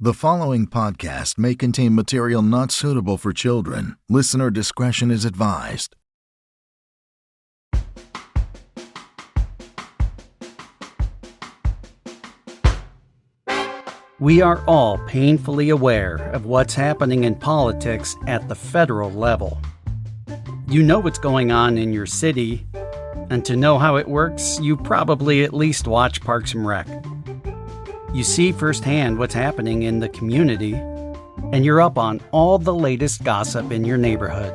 The following podcast may contain material not suitable for children. Listener discretion is advised. We are all painfully aware of what's happening in politics at the federal level. You know what's going on in your city, and to know how it works, you probably at least watch Parks and Rec. You see firsthand what's happening in the community, and you're up on all the latest gossip in your neighborhood.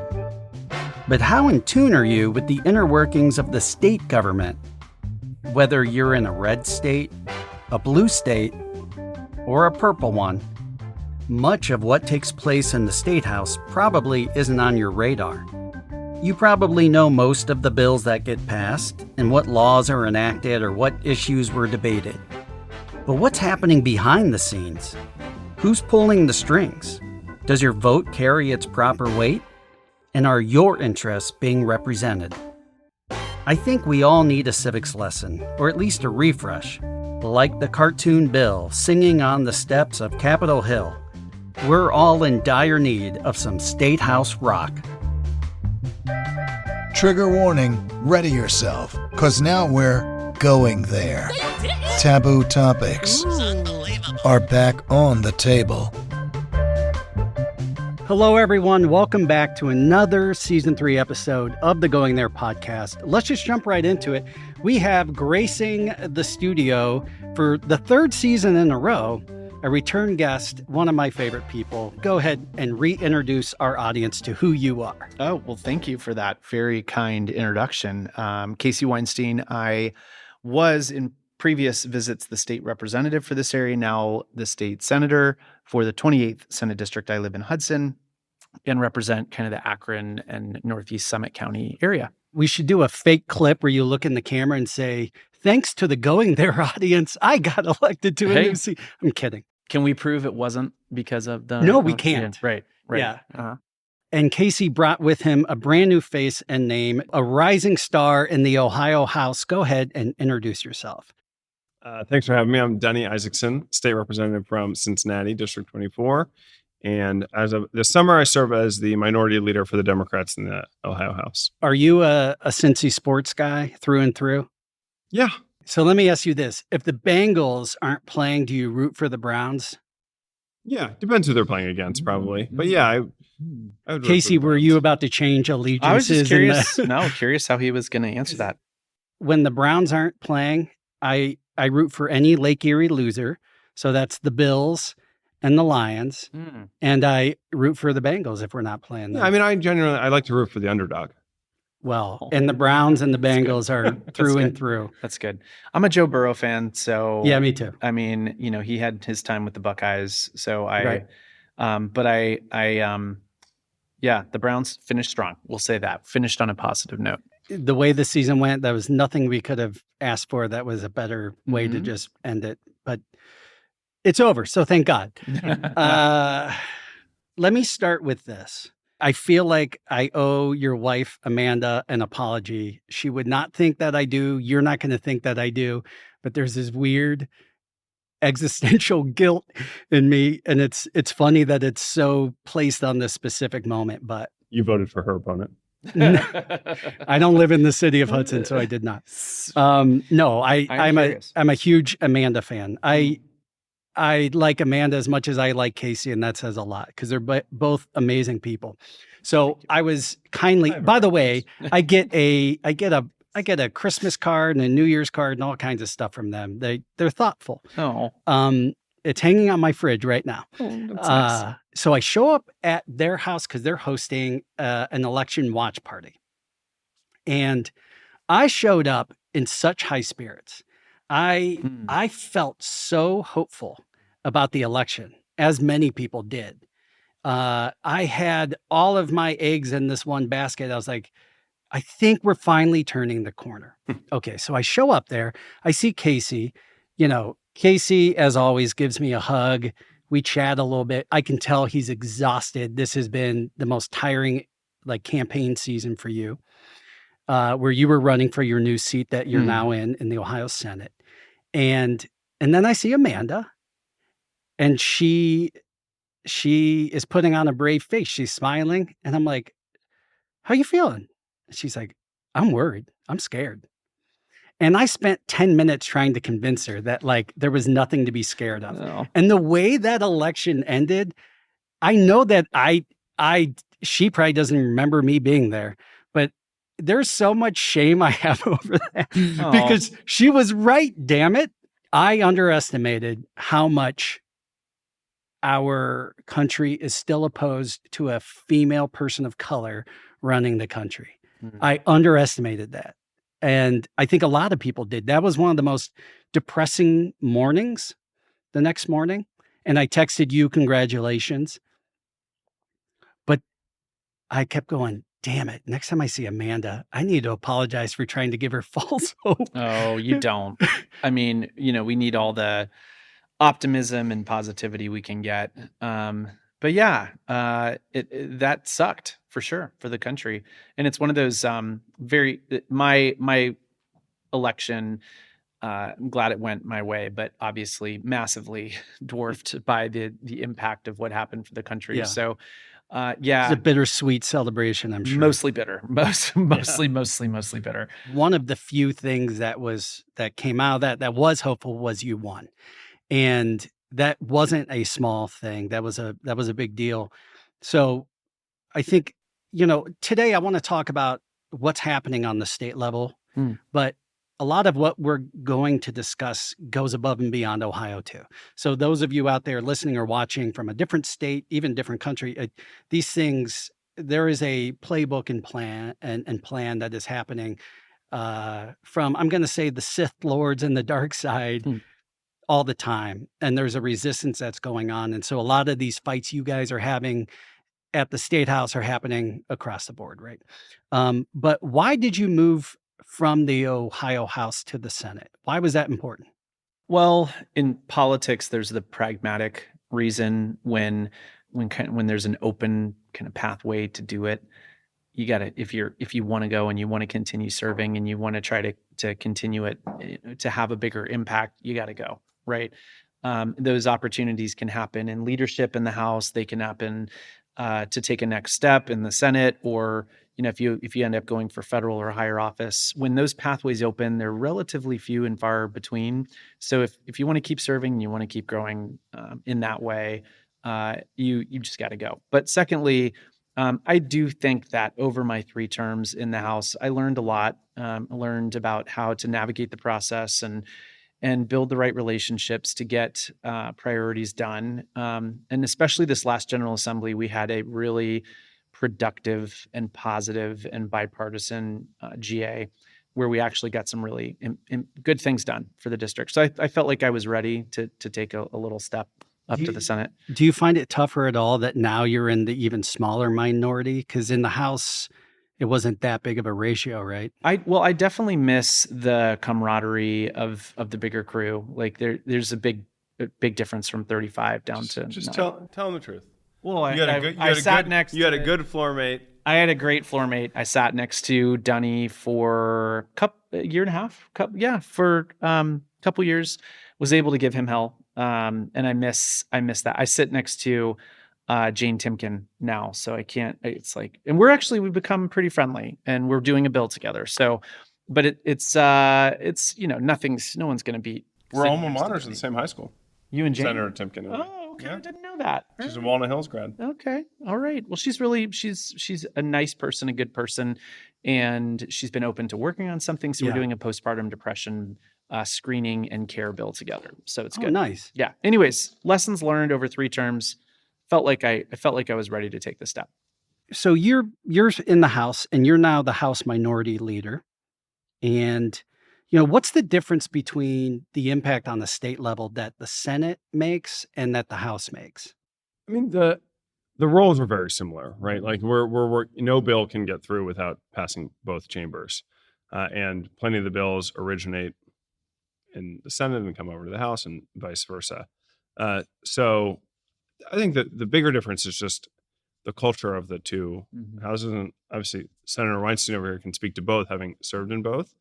But how in tune are you with the inner workings of the state government? Whether you're in a red state, a blue state, or a purple one, much of what takes place in the statehouse probably isn't on your radar. You probably know most of the bills that get passed, and what laws are enacted or what issues were debated. But what's happening behind the scenes? Who's pulling the strings? Does your vote carry its proper weight? And are your interests being represented? I think we all need a civics lesson, or at least a refresh. Like the cartoon Bill singing on the steps of Capitol Hill, we're all in dire need of some State House rock. Trigger warning, ready yourself, 'cause now we're going there. Taboo topics are back on the table. Hello, everyone. Welcome back to another Season 3 episode of the Going There podcast. Let's just jump right into it. We have gracing the studio for the third season in a row, a return guest, one of my favorite people. Go ahead and reintroduce our audience to who you are. Oh, well, thank you for that very kind introduction. Casey Weinstein. I was in previous visits the state representative for this area, now the state senator for the 28th Senate District. I live in Hudson and represent kind of the Akron and Northeast Summit County area. We should do a fake clip where you look in the camera and say, thanks to the Going There audience, I got elected to a new seat. I'm kidding. Can we prove it wasn't because of the... No, we can't. Yeah, right. Yeah. Uh-huh. And Casey brought with him a brand new face and name, a rising star in the Ohio House. Go ahead and introduce yourself. Thanks for having me. I'm Dani Issacsohn, state representative from Cincinnati, District 24. And as of this summer, I serve as the minority leader for the Democrats in the Ohio House. Are you a Cincy sports guy through and through? Yeah. So let me ask you this. If the Bengals aren't playing, do you root for the Browns? Yeah. Depends who they're playing against, probably. But yeah, I would Casey, were you about to change allegiances? I was just curious. Curious how he was going to answer that. When the Browns aren't playing, I root for any Lake Erie loser. So that's the Bills and the Lions. And I root for the Bengals if we're not playing them. Yeah, I mean, I like to root for the underdog. Well, and the Browns and the Bengals are through and through. That's good. I'm a Joe Burrow fan, so yeah, me too. I mean, he had his time with the Buckeyes, so the Browns finished strong. We'll say that. Finished on a positive note. The way the season went, there was nothing we could have asked for that was a better way to just end it. But it's over, so thank God. Let me start with this. I feel like I owe your wife, Amanda, an apology. She would not think that I do. You're not going to think that I do. But there's this weird existential guilt in me. And it's funny that it's so placed on this specific moment. But You voted for her opponent. I don't live in the city of Hudson, so I did not. I'm a huge Amanda fan. I like Amanda as much as I like Casey, and that says a lot because they're both amazing people. So I was kindly. By the way, I get a Christmas card and a New Year's card and all kinds of stuff from them. They're thoughtful. Oh. It's hanging on my fridge right now. Oh, that's nice. So I show up at their house because they're hosting an election watch party, and I showed up in such high spirits. I felt so hopeful about the election, as many people did. I had all of my eggs in this one basket. I was like, I think we're finally turning the corner. Okay, so I show up there. I see Casey. Casey, as always, gives me a hug. We chat a little bit. I can tell he's exhausted. This has been the most tiring campaign season for you. Where you were running for your new seat that you're now in the Ohio Senate. And then I see Amanda, And she is putting on a brave face. She's smiling. And I'm like, how you feeling? And she's like, I'm worried. I'm scared. And I spent 10 minutes trying to convince her that like there was nothing to be scared of. No. And the way that election ended, I know that she probably doesn't remember me being there, but there's so much shame I have over that because she was right, damn it. I underestimated how much our country is still opposed to a female person of color running the country. I underestimated that. And I think a lot of people did. That was one of the most depressing mornings the next morning. And I texted you, congratulations. But I kept going, damn it. Next time I see Amanda, I need to apologize for trying to give her false hope. Oh, you don't. I mean, we need all the optimism and positivity we can get. But yeah, that sucked for sure for the country. And it's one of those my election, I'm glad it went my way, but obviously massively dwarfed by the impact of what happened for the country. Yeah. So It's a bittersweet celebration, I'm sure. mostly bitter, mostly bitter. One of the few things that came out of that was hopeful was you won. And that wasn't a small thing. That was a big deal. So I think, today I want to talk about what's happening on the state level, but a lot of what we're going to discuss goes above and beyond Ohio too. So those of you out there listening or watching from a different state, even different country, these things, there is a playbook and plan that is happening from, I'm going to say, the Sith Lords and the dark side all the time. And there's a resistance that's going on. And so a lot of these fights you guys are having at the State House are happening across the board, right? But why did you move from the Ohio House to the Senate? Why was that important? Well, in politics, there's the pragmatic reason when there's an open kind of pathway to do it. You got to, if you want to go and you want to continue serving and you want to try to continue it, to have a bigger impact, you got to go, right? Those opportunities can happen in leadership in the House. They can happen to take a next step in the Senate, or if you end up going for federal or higher office. When those pathways open, they're relatively few and far between. So if you want to keep serving and you want to keep growing in that way, you just got to go. But secondly, I do think that over my 3 terms in the House, I learned a lot. I learned about how to navigate the process and build the right relationships to get priorities done. And especially this last General Assembly, we had a really productive and positive and bipartisan GA where we actually got some really good things done for the district. So I felt like I was ready to take a little step up to the Senate. Do you find it tougher at all that now you're in the even smaller minority? Because in the House, it wasn't that big of a ratio, right? I definitely miss the camaraderie of the bigger crew. Like there's a big difference from 35 down to just 9. tell them the truth. Well, You had a good floor mate. I had a great floor mate. I sat next to Dani for a year and a half. For a couple years. Was able to give him hell, and I miss that. I sit next to Jane Timken now, so I can't. It's like, and we've become pretty friendly, and we're doing a bill together. So, but it's no one's going to beat. We're alma maters in the same high school. You and Jane? Senator Timken. Oh, okay. Yeah. I didn't know that. She's a Walnut Hills grad. Okay. All right. Well, she's a nice person, a good person, and she's been open to working on something. So we're doing a postpartum depression screening and care bill together. So it's good. Nice. Yeah. Anyways, lessons learned over 3 terms. I felt like I was ready to take the step. So you're in the House, and you're now the House Minority Leader. And what's the difference between the impact on the state level that the Senate makes and that the House makes? I mean, the roles are very similar, right? Like we're no bill can get through without passing both chambers, and plenty of the bills originate in the Senate and come over to the House, and vice versa. So I think that the bigger difference is just the culture of the two houses, and obviously Senator Weinstein over here can speak to both, having served in both.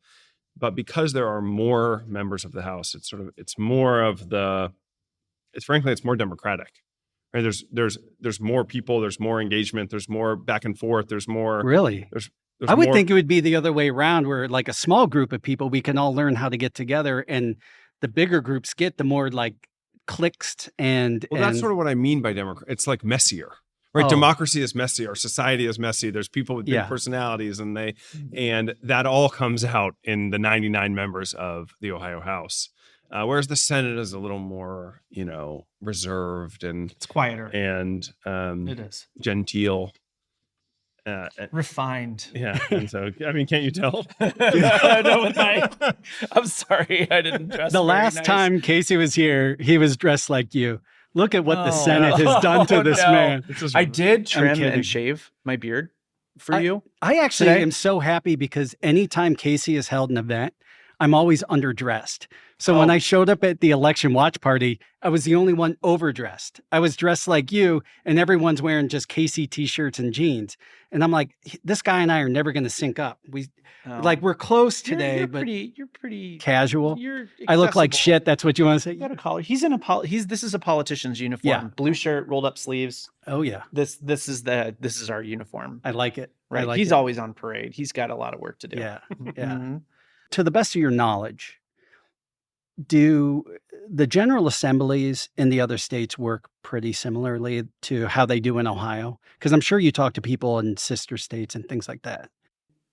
But because there are more members of the House, it's more of the it's more democratic. Right? There's more people, there's more engagement, there's more back and forth, there's more. Really? There's I would more, think it would be the other way around, where like a small group of people, we can all learn how to get together, and the bigger groups get, the more like cliques and. Well, that's sort of what I mean by democracy. It's like messier, right? Oh. Democracy is messy. Our society is messy. There's people with big Yeah. personalities, and that all comes out in the 99 members of the Ohio House. Whereas the Senate is a little more, reserved and It's quieter. and It is. genteel. Refined. Yeah. And so, I mean, can't you tell? I'm sorry, I didn't dress The very last nice. time Casey was here, he was dressed like you. Look at what the Senate has done to this no. man. I did trim kidding. and shave my beard for you. I actually Today? am so happy because anytime Casey has held an event, I'm always underdressed. So when I showed up at the election watch party, I was the only one overdressed. I was dressed like you, and everyone's wearing just Casey t-shirts and jeans. And I'm like, this guy and I are never going to sync up. We're close today, you're but pretty casual. You're I look like accessible. shit. That's what you want to You say? got a collar. This is a politician's uniform. Yeah. Blue shirt, rolled up sleeves. Oh yeah, This is our uniform. I like it. I Right. like He's it. always on parade. He's got a lot of work to do. Yeah, yeah. Mhm. To the best of your knowledge, do the general assemblies in the other states work pretty similarly to how they do in Ohio? Because I'm sure you talk to people in sister states and things like that.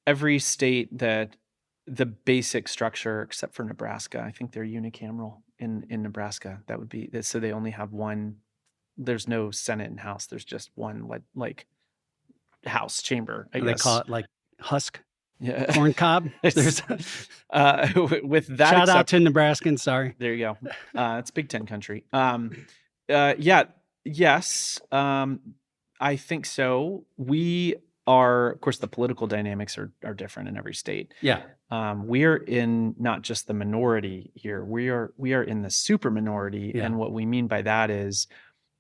Every state that the basic structure, except for Nebraska, I think they're unicameral in Nebraska. That would be so they only have one. There's no Senate and House. There's just one like House chamber. I They guess call it like husk Yeah. corn cob. There's With that, shout out except- to Nebraskans. Sorry. There you go. It's Big Ten country. Yes. I think so. We are, of course, the political dynamics are different in every state. Yeah. We are in not just the minority here. We are in the super minority, Yeah. and what we mean by that is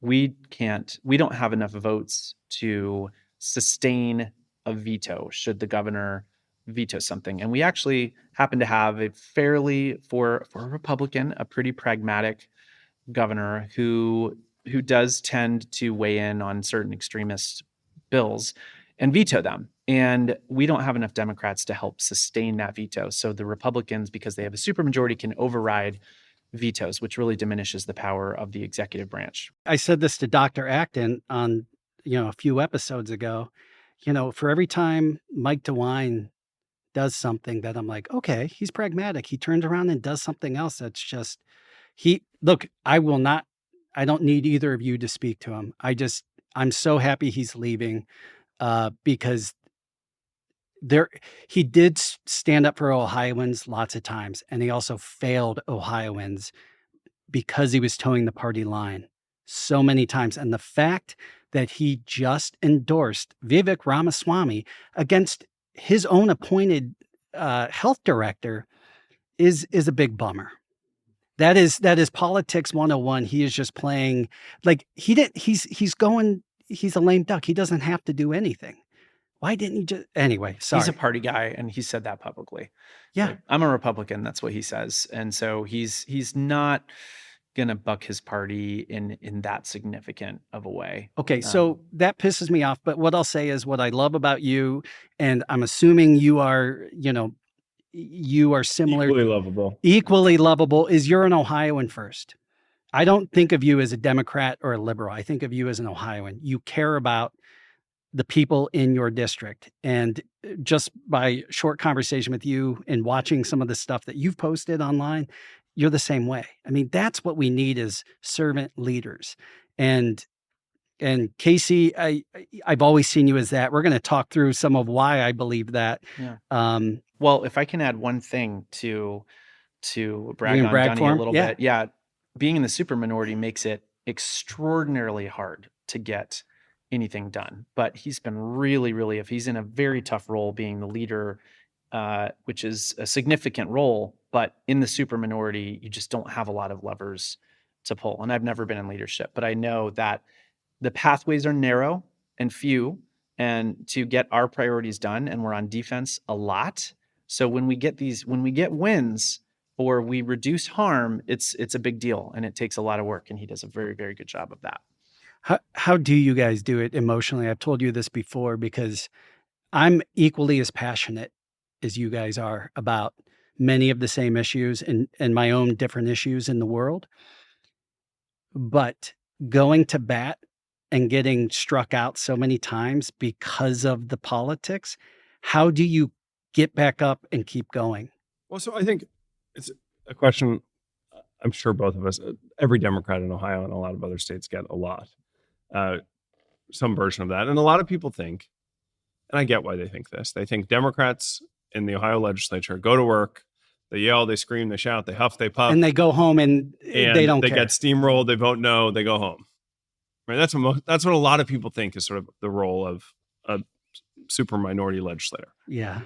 we don't have enough votes to sustain a veto should the governor veto something. And we actually happen to have a fairly, for a Republican, a pretty pragmatic governor who does tend to weigh in on certain extremist bills and veto them. And we don't have enough Democrats to help sustain that veto. So the Republicans, because they have a supermajority, can override vetoes, which really diminishes the power of the executive branch. I said this to Dr. Acton on, a few episodes ago. For every time Mike DeWine does something that I'm like, okay, he's pragmatic. He turns around and does something else that's just, I don't need either of you to speak to him. I'm so happy he's leaving because he did stand up for Ohioans lots of times, and he also failed Ohioans because he was towing the party line so many times. And the fact that he just endorsed Vivek Ramaswamy against his own appointed health director is a big bummer. That is politics 101. He is just playing like he's a lame duck. He doesn't have to do anything. Why didn't he just anyway? Sorry. He's a party guy, and he said that publicly. Yeah. Like, I'm a Republican. That's what he says. And so he's not gonna buck his party in that significant of a way. Okay, so that pisses me off. But what I'll say is what I love about you, and I'm assuming you are similar, equally lovable, is you're an Ohioan first. I don't think of you as a Democrat or a liberal. I think of you as an Ohioan. You care about the people in your district. And just by short conversation with you and watching some of the stuff that you've posted online, you're the same way. I mean, that's what we need is servant leaders. And Casey, I've always seen you as that. We're going to talk through some of why I believe that. Yeah. Well, if I can add one thing to brag on brag Dani for a him? little Yeah. bit. Yeah. Being in the super minority makes it extraordinarily hard to get anything done. But he's been really, really, if he's in a very tough role being the leader, which is a significant role, but in the super minority, you just don't have a lot of levers to pull. And I've never been in leadership, but I know that the pathways are narrow and few, and to get our priorities done, and we're on defense a lot. So when we get wins, or we reduce harm, it's a big deal, and it takes a lot of work, and he does a very, very good job of that. How do you guys do it emotionally? I've told you this before because I'm equally as passionate as you guys are about many of the same issues and my own different issues in the world. But going to bat and getting struck out so many times because of the politics, how do you get back up and keep going? Well, so I think it's a question I'm sure both of us, every Democrat in Ohio and a lot of other states get a lot, some version of that. And a lot of people think, and I get why they think this, they think Democrats in the Ohio legislature go to work, they yell, they scream, they shout, they huff, they puff. And they go home and they don't care. They get steamrolled, they vote no, they go home. Right? That's what a lot of people think is sort of the role of a super minority legislator. Yeah.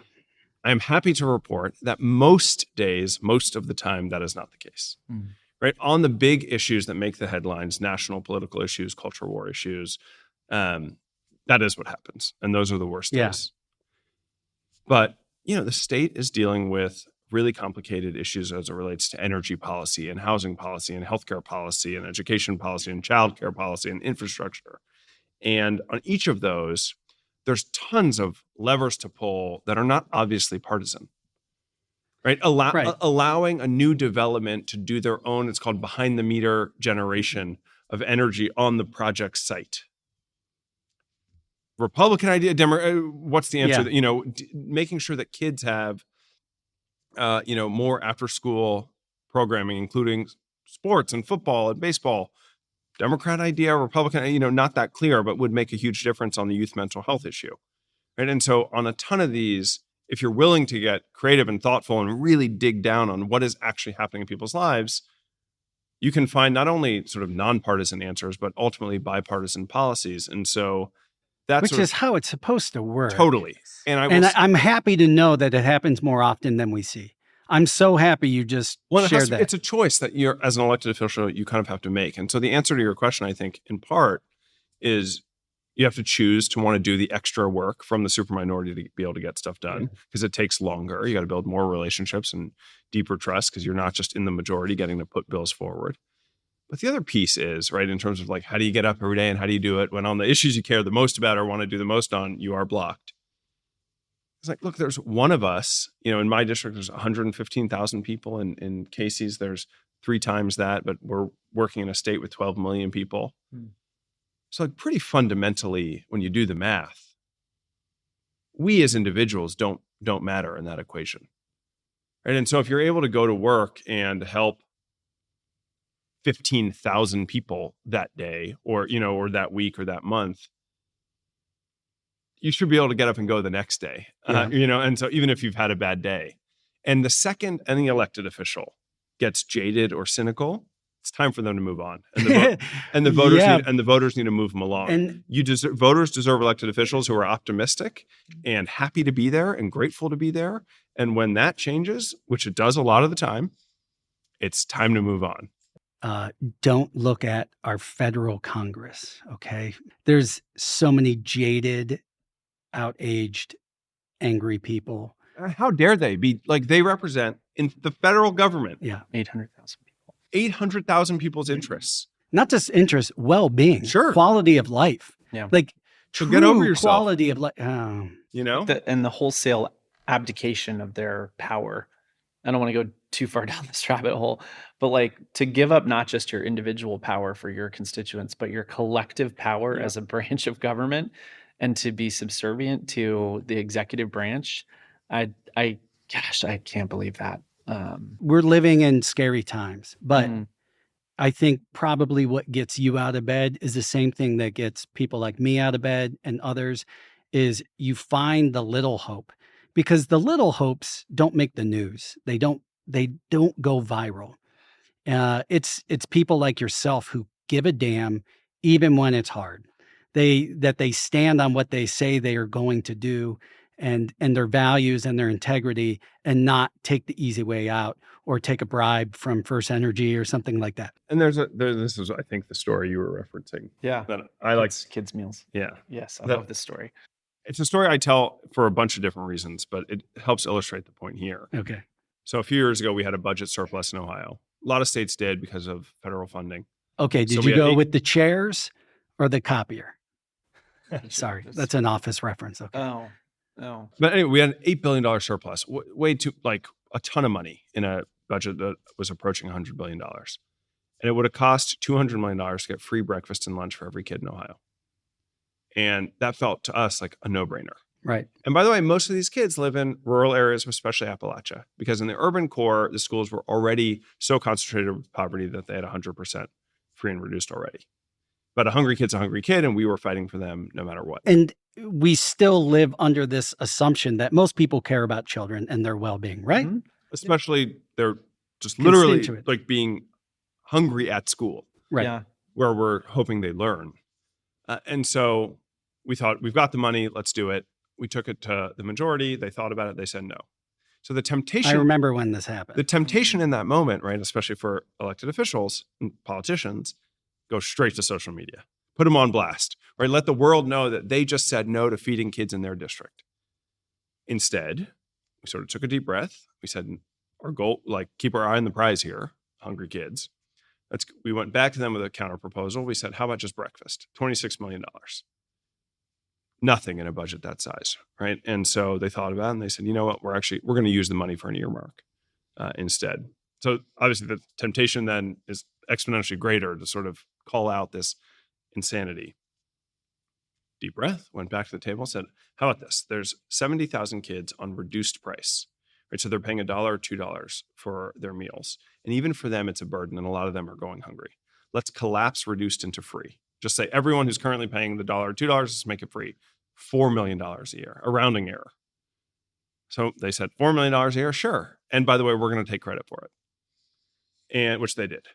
I'm happy to report that most days, most of the time, that is not the case. Right? On the big issues that make the headlines, national political issues, culture war issues, that is what happens. And those are the worst days. But, the state is dealing with really complicated issues as it relates to energy policy and housing policy and healthcare policy and education policy and childcare policy and infrastructure. And on each of those, there's tons of levers to pull that are not obviously partisan, right? Allowing a new development to do their own, it's called behind the meter generation of energy on the project site. Republican idea, what's the answer? Making sure that kids have, more after school programming, including sports and football and baseball. Democrat idea, Republican, not that clear, but would make a huge difference on the youth mental health issue. Right. And so on a ton of these, if you're willing to get creative and thoughtful and really dig down on what is actually happening in people's lives, you can find not only sort of nonpartisan answers, but ultimately bipartisan policies. And so that's which is how it's supposed to work. Totally. And I'm happy to know that it happens more often than we see. I'm so happy you just shared that. It's a choice that you're, as an elected official, you kind of have to make. And so the answer to your question, I think, in part, is you have to choose to want to do the extra work from the superminority to be able to get stuff done, because it takes longer. You got to build more relationships and deeper trust, because you're not just in the majority getting to put bills forward. But the other piece is, right, in terms of like, how do you get up every day and how do you do it when on the issues you care the most about or want to do the most on, you are blocked? It's like, look, there's one of us, in my district, there's 115,000 people. In Casey's, there's 3 times that, but we're working in a state with 12 million people. So like pretty fundamentally, when you do the math, we as individuals don't matter in that equation. Right? And so if you're able to go to work and help 15,000 people that day or that week or that month, you should be able to get up and go the next day, and so even if you've had a bad day. And the second any elected official gets jaded or cynical, it's time for them to move on. And the voters need to move them along. And voters deserve elected officials who are optimistic and happy to be there and grateful to be there. And when that changes, which it does a lot of the time, it's time to move on. Don't look at our federal Congress, okay? There's so many jaded, out-aged, angry people. How dare they be, like, they represent in the federal government. 800,000 people. 800,000 people's interests. Not just interests, well-being. Sure. Quality of life. Yeah. Like, so get over yourself. Quality of life. And the wholesale abdication of their power. I don't want to go too far down this rabbit hole, but like to give up not just your individual power for your constituents, but your collective power as a branch of government, and to be subservient to the executive branch. I can't believe that. We're living in scary times, but I think probably what gets you out of bed is the same thing that gets people like me out of bed and others, is you find the little hope. Because the little hopes don't make the news. They don't go viral. It's people like yourself who give a damn even when it's hard. They stand on what they say they are going to do and their values and their integrity, and not take the easy way out or take a bribe from First Energy or something like that. And this is, I think, the story you were referencing. Yeah. That I like. Kids meals. Yeah. Yes. I love this story. It's a story I tell for a bunch of different reasons, but it helps illustrate the point here. Okay. So a few years ago, we had a budget surplus in Ohio. A lot of states did because of federal funding. Okay, So did we you had go eight- with the chairs or the copier? Sorry, that's an office reference. Okay. Oh, no. But anyway, we had an $8 billion surplus, way too, like a ton of money in a budget that was approaching $100 billion. And it would have cost $200 million to get free breakfast and lunch for every kid in Ohio. And that felt to us like a no-brainer. Right. And by the way, most of these kids live in rural areas, especially Appalachia, because in the urban core, the schools were already so concentrated with poverty that they had 100% free and reduced already. But a hungry kid's a hungry kid, and we were fighting for them no matter what. And we still live under this assumption that most people care about children and their well-being, right? Mhm. Especially they're just literally Constituent. like being hungry at school, Right. Yeah. where we're hoping they learn. And so we thought, we've got the money, let's do it. We took it to the majority. They thought about it. They said no. So the I temptation, remember when this happened. the temptation in that moment, right, especially for elected officials and politicians, go straight to social media, put them on blast, right? Let the world know that they just said no to feeding kids in their district. Instead, we sort of took a deep breath. We said, our goal, like, keep our eye on the prize here, hungry kids. We went back to them with a counter proposal. We said, how about just breakfast? $26 million. Nothing in a budget that size, right? And so they thought about it and they said, you know what, we're going to use the money for an earmark instead. So obviously the temptation then is exponentially greater to sort of call out this insanity. Deep breath, went back to the table, said, how about this? There's 70,000 kids on reduced price, right? So they're paying $1 or $2 for their meals. And even for them, it's a burden, and a lot of them are going hungry. Let's collapse reduced into free. Just say everyone who's currently paying the $1 or $2, let's make it free. $4 million a year, a rounding error. So they said $4 million a year, sure. And by the way, we're going to take credit for it. And which they did.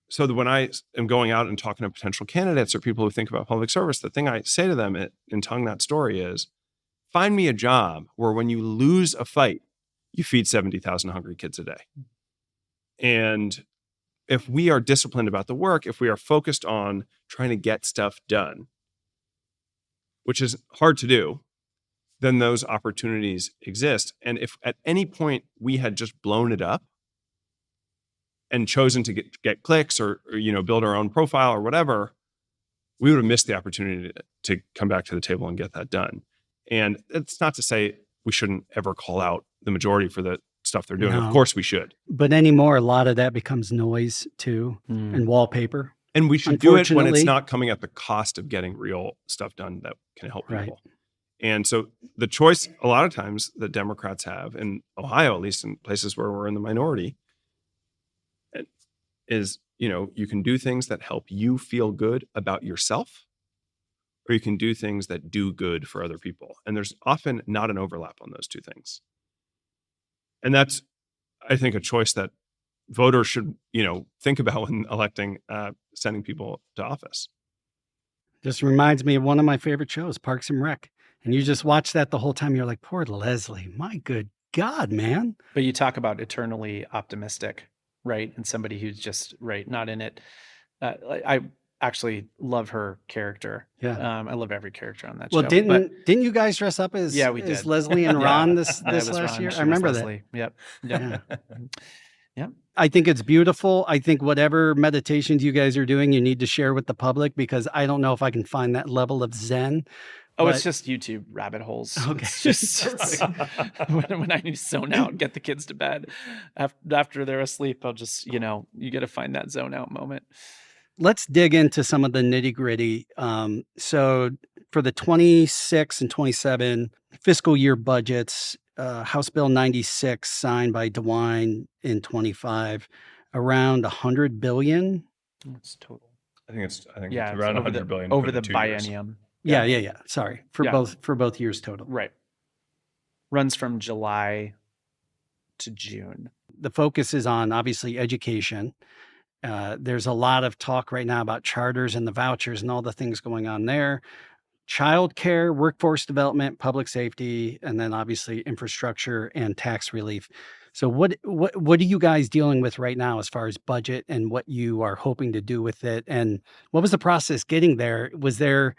So that when I am going out and talking to potential candidates or people who think about public service, the thing I say to them in telling that story is, find me a job where when you lose a fight, you feed 70,000 hungry kids a day. And if we are disciplined about the work, if we are focused on trying to get stuff done, which is hard to do, then those opportunities exist. And if at any point we had just blown it up and chosen to get clicks or build our own profile or whatever, we would have missed the opportunity to come back to the table and get that done. And it's not to say we shouldn't ever call out the majority for the stuff they're doing. No. Of course we should. But anymore, a lot of that becomes noise too, and wallpaper. And we should do it when it's Unfortunately- not coming at the cost of getting real stuff done that can help Right. people. And so the choice a lot of times that Democrats have in Ohio, at least in places where we're in the minority, is, you can do things that help you feel good about yourself, or you can do things that do good for other people. And there's often not an overlap on those two things. And that's, I think, a choice that voters should, think about when electing, sending people to office. Just reminds me of one of my favorite shows, Parks and Rec. And you just watch that the whole time. You're like, poor Leslie. My good God, man. But you talk about eternally optimistic, right? And somebody who's just not in it. I actually love her character. Yeah. I love every character on that Well, show. didn't you guys dress up as, Yeah, we as did. Leslie and Yeah. Ron this I was last Ron, year? she I was remember that. Leslie. Yep. Yeah. Yeah. I think it's beautiful. I think whatever meditations you guys are doing, you need to share with the public, because I don't know if I can find that level of Zen. Oh, But- it's just YouTube rabbit holes. Okay. It's just when I need to zone out and get the kids to bed after they're asleep, I'll just, you got to find that zone out moment. Let's dig into some of the nitty gritty. So for the 26 and 27 fiscal year budgets, House Bill 96 signed by DeWine in 25, around $100 billion. It's total. I think it's Yeah, around it's over 100 billion over for the 2 years. biennium. Yeah. Sorry, for Yeah. both years total. Right. Runs from July to June. The focus is on obviously education. There's a lot of talk right now about charters and the vouchers and all the things going on there. Childcare, workforce development, public safety, and then obviously infrastructure and tax relief. So what are you guys dealing with right now as far as budget and what you are hoping to do with it? And what was the process getting there? Was there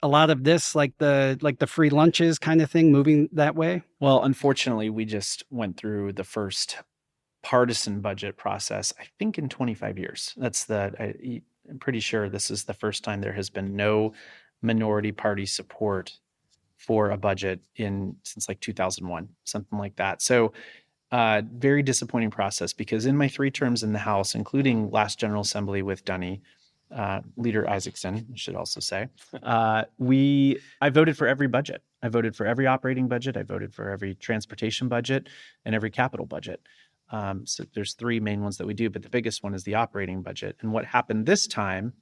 a lot of this, like the free lunches kind of thing, moving that way? Well, unfortunately, we just went through the first partisan budget process, I think, in 25 years. I'm pretty sure this is the first time there has been no minority party support for a budget since like 2001, something like that. So very disappointing process, because in my 3 terms in the House, including last General Assembly with Dani, Leader Issacsohn, I should also say, I voted for every budget. I voted for every operating budget. I voted for every transportation budget and every capital budget. So there's 3 main ones that we do, but the biggest one is the operating budget. And what happened this time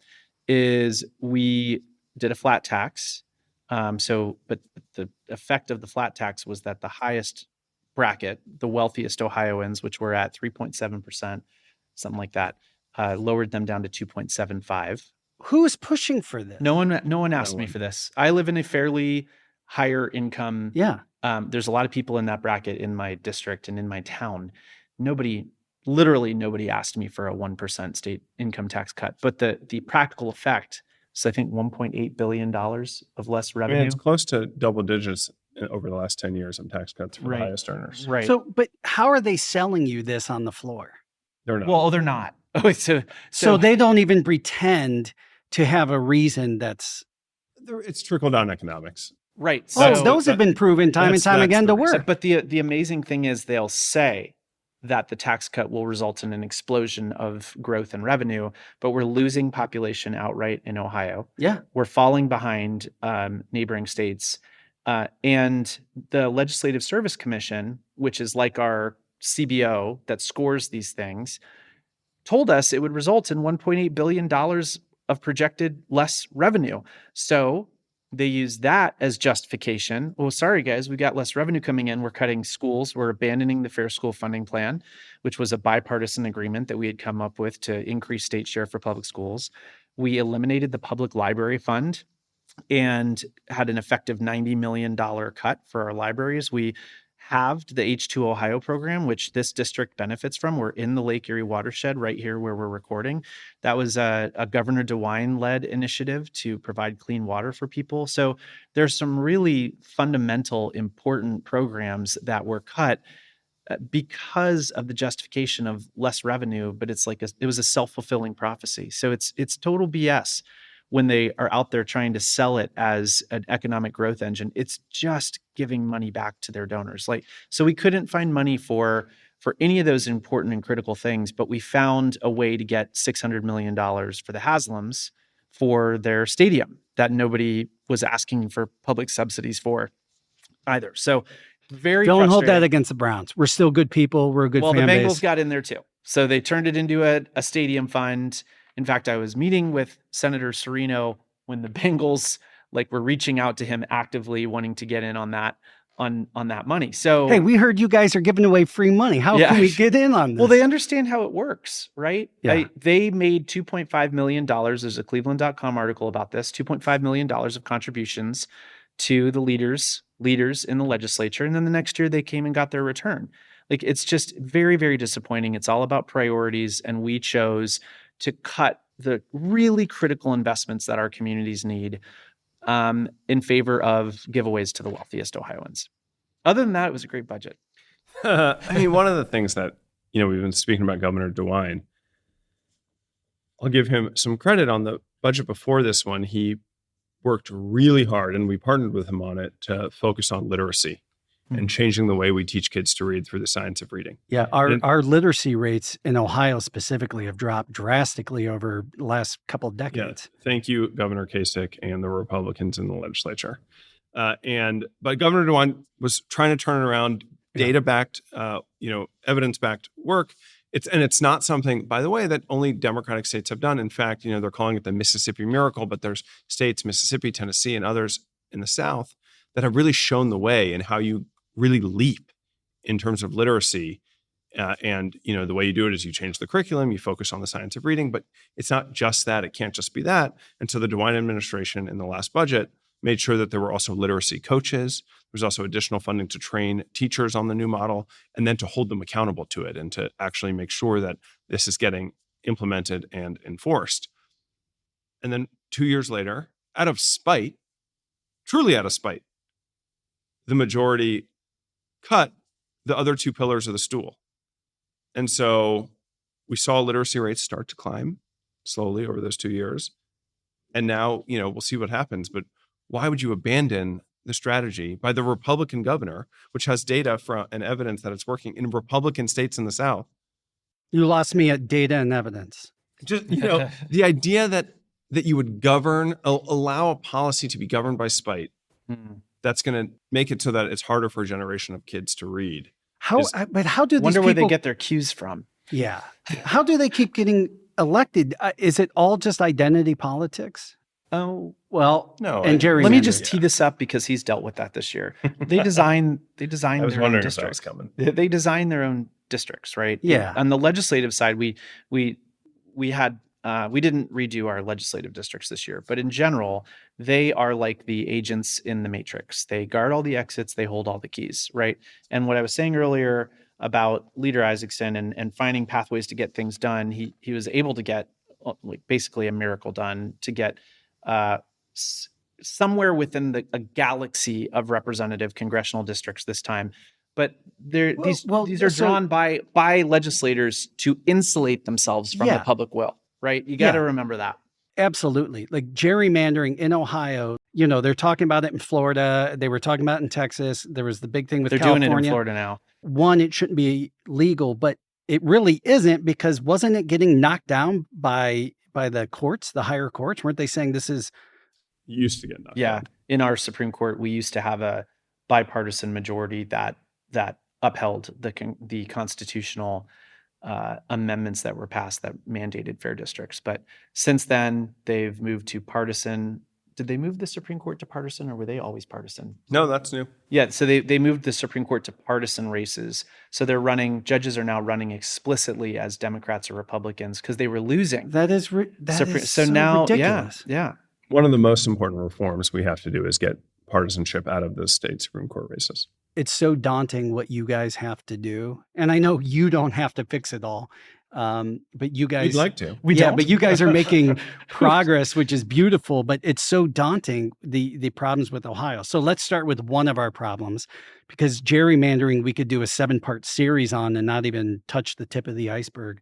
is we did a flat tax. But the effect of the flat tax was that the highest bracket, the wealthiest Ohioans, which were at 3.7%, something like that, lowered them down to 2.75. Who's pushing for this? No one asked me for this. I live in a fairly higher income. Yeah. There's a lot of people in that bracket in my district and in my town. Literally nobody asked me for a 1% state income tax cut. But the practical effect, so I think $1.8 billion of less revenue. It's close to double digits over the last 10 years of tax cuts for the highest earners. Right. So, but how are they selling you this on the floor? They're not. Well, they're not. So they don't even pretend to have a reason It's trickle-down economics. Right. Those have been proven time and time again to work. But the amazing thing is they'll say that the tax cut will result in an explosion of growth and revenue, but we're losing population outright in Ohio. Yeah. We're falling behind neighboring states. And the Legislative Service Commission, which is like our CBO that scores these things, told us it would result in $1.8 billion of projected less revenue. So they use that as justification. Oh, sorry, guys, we got less revenue coming in. We're cutting schools. We're abandoning the Fair School Funding Plan, which was a bipartisan agreement that we had come up with to increase state share for public schools. We eliminated the public library fund and had an effective $90 million cut for our libraries. We halved the H2 Ohio program, which this district benefits from. We're in the Lake Erie watershed right here where we're recording. That was a Governor DeWine-led initiative to provide clean water for people. So there's some really fundamental, important programs that were cut because of the justification of less revenue, but it was a self-fulfilling prophecy. So it's total BS when they are out there trying to sell it as an economic growth engine. It's just giving money back to their donors. So we couldn't find money for any of those important and critical things, but we found a way to get $600 million for the Haslams for their stadium that nobody was asking for public subsidies for either. So very Don't hold frustrating. that against the Browns. We're still good people. We're a good fan Well, the base. Bengals got in there too. So they turned it into a stadium fund. In fact, I was meeting with Senator Serino when the Bengals were reaching out to him actively wanting to get in on that money. So Hey, we heard you guys are giving away free money. How can we get in on this? Well, they understand how it works, right? Yeah. They made $2.5 million. There's a Cleveland.com article about this, $2.5 million of contributions to the leaders in the legislature. And then the next year they came and got their return. It's just very, very disappointing. It's all about priorities. And we chose to cut the really critical investments that our communities need in favor of giveaways to the wealthiest Ohioans. Other than that, it was a great budget. I mean, one of the things that, we've been speaking about Governor DeWine, I'll give him some credit on the budget before this one. He worked really hard, and we partnered with him on it, to focus on literacy and changing the way we teach kids to read through the science of reading. Yeah, our literacy rates in Ohio specifically have dropped drastically over the last couple of decades. Yeah. Thank you, Governor Kasich and the Republicans in the legislature. But Governor DeWine was trying to turn around data-backed, evidence-backed work. It's not something, by the way, that only Democratic states have done. In fact, they're calling it the Mississippi miracle, but there's states, Mississippi, Tennessee, and others in the South that have really shown the way in how you really leap in terms of literacy. The way you do it is you change the curriculum, you focus on the science of reading, but it's not just that. It can't just be that. And so the DeWine administration in the last budget made sure that there were also literacy coaches. There's also additional funding to train teachers on the new model, and then to hold them accountable to it and to actually make sure that this is getting implemented and enforced. And then 2 years later, out of spite, truly out of spite, the majority cut the other two pillars of the stool. And so we saw literacy rates start to climb slowly over those 2 years. And now, we'll see what happens. But why would you abandon the strategy by the Republican governor, which has data and evidence that it's working in Republican states in the South? You lost me at data and evidence. Just, the idea that you would allow a policy to be governed by spite, that's going to make it so that it's harder for a generation of kids to read. But how do these Wonder people, where they get their cues from? Yeah. How do they keep getting elected? Is it all just identity politics? Oh, well, no. And gerrymandering. Let me just tee this up because he's dealt with that this year. They design I was their own wondering if that districts. was coming. They design their own districts, right? Yeah. On the legislative side, we didn't redo our legislative districts this year, but in general, they are like the agents in the Matrix. They guard all the exits, they hold all the keys, right? And what I was saying earlier about Leader Isaacson and finding pathways to get things done, he was able to get like basically a miracle done to get somewhere within a galaxy of representative congressional districts this time. But these are drawn by legislators to insulate themselves from the public will, right? You got to remember that. Absolutely. Like gerrymandering in Ohio, they're talking about it in Florida. They were talking about it in Texas. There was the big thing with California. They're doing it in Florida now. One, it shouldn't be legal, but it really isn't, because wasn't it getting knocked down by the courts, the higher courts? Weren't they saying this is... Used to get knocked down. Yeah. In our Supreme Court, we used to have a bipartisan majority that upheld the constitutional amendments that were passed that mandated fair districts. But since then, they've moved to partisan. Did they move the Supreme Court to partisan, or were they always partisan? No, that's new. Yeah, so they moved the Supreme Court to partisan races. So judges are now running explicitly as Democrats or Republicans because they were losing. That is so now, ridiculous. Yeah. One of the most important reforms we have to do is get partisanship out of the state Supreme Court races. It's so daunting what you guys have to do. And I know you don't have to fix it all. But you guys... We'd like to. But you guys are making progress, which is beautiful, but it's so daunting, the problems with Ohio. So let's start with one of our problems, because gerrymandering, we could do a 7-part series on and not even touch the tip of the iceberg.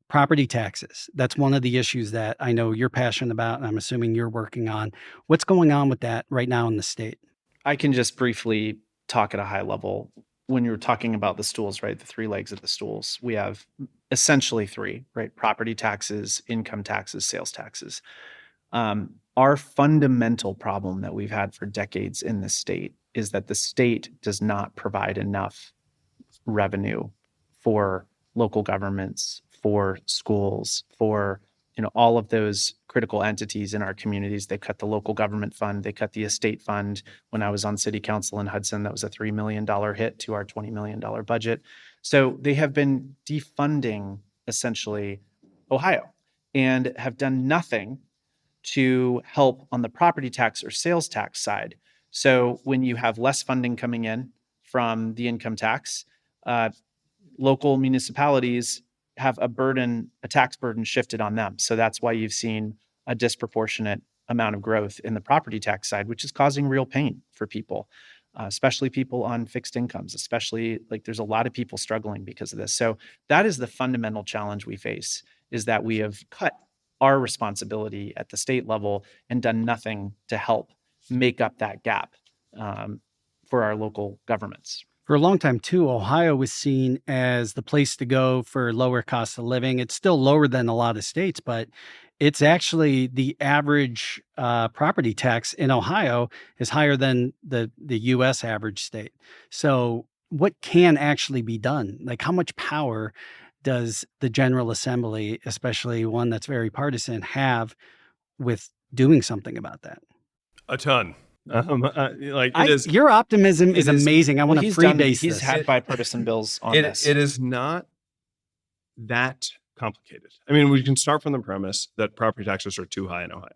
Property taxes. That's one of the issues that I know you're passionate about, and I'm assuming you're working on. What's going on with that right now in the state? I can just briefly talk at a high level. When you're talking about the stools, right? The 3 legs of the stools, we have essentially 3, right? Property taxes, income taxes, sales taxes. Our fundamental problem that we've had for decades in this state is that the state does not provide enough revenue for local governments, for schools, for all of those critical entities in our communities. They cut the local government fund. They cut the estate fund. When I was on city council in Hudson, that was a $3 million hit to our $20 million budget. So they have been defunding essentially Ohio and have done nothing to help on the property tax or sales tax side. So when you have less funding coming in from the income tax, local municipalities have a tax burden shifted on them. So that's why you've seen a disproportionate amount of growth in the property tax side, which is causing real pain for people, especially people on fixed incomes, especially there's a lot of people struggling because of this. So that is the fundamental challenge we face, is that we have cut our responsibility at the state level and done nothing to help make up that gap for our local governments. For a long time, too, Ohio was seen as the place to go for lower cost of living. It's still lower than a lot of states, but it's actually the average property tax in Ohio is higher than the U.S. average state. So what can actually be done? Like, how much power does the General Assembly, especially one that's very partisan, have with doing something about that? A ton. Your optimism is amazing. I want to freebase this. He's had bipartisan bills on this. It is not that complicated. I mean, we can start from the premise that property taxes are too high in Ohio,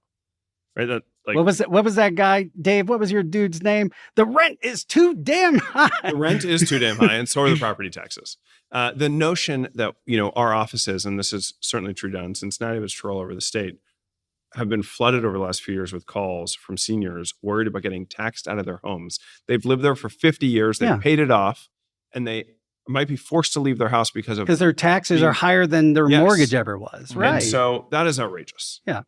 right? What was that guy, Dave? What was your dude's name? The rent is too damn high. The rent is too damn high, and so are the property taxes. The notion that our offices, and this is certainly true down in Cincinnati, but it's true all over the state, have been flooded over the last few years with calls from seniors worried about getting taxed out of their homes. They've lived there for 50 years, they've Yeah. paid it off, and they might be forced to leave their house because their taxes being- are higher than their Yes. mortgage ever was. Right. And so that is outrageous. Yeah.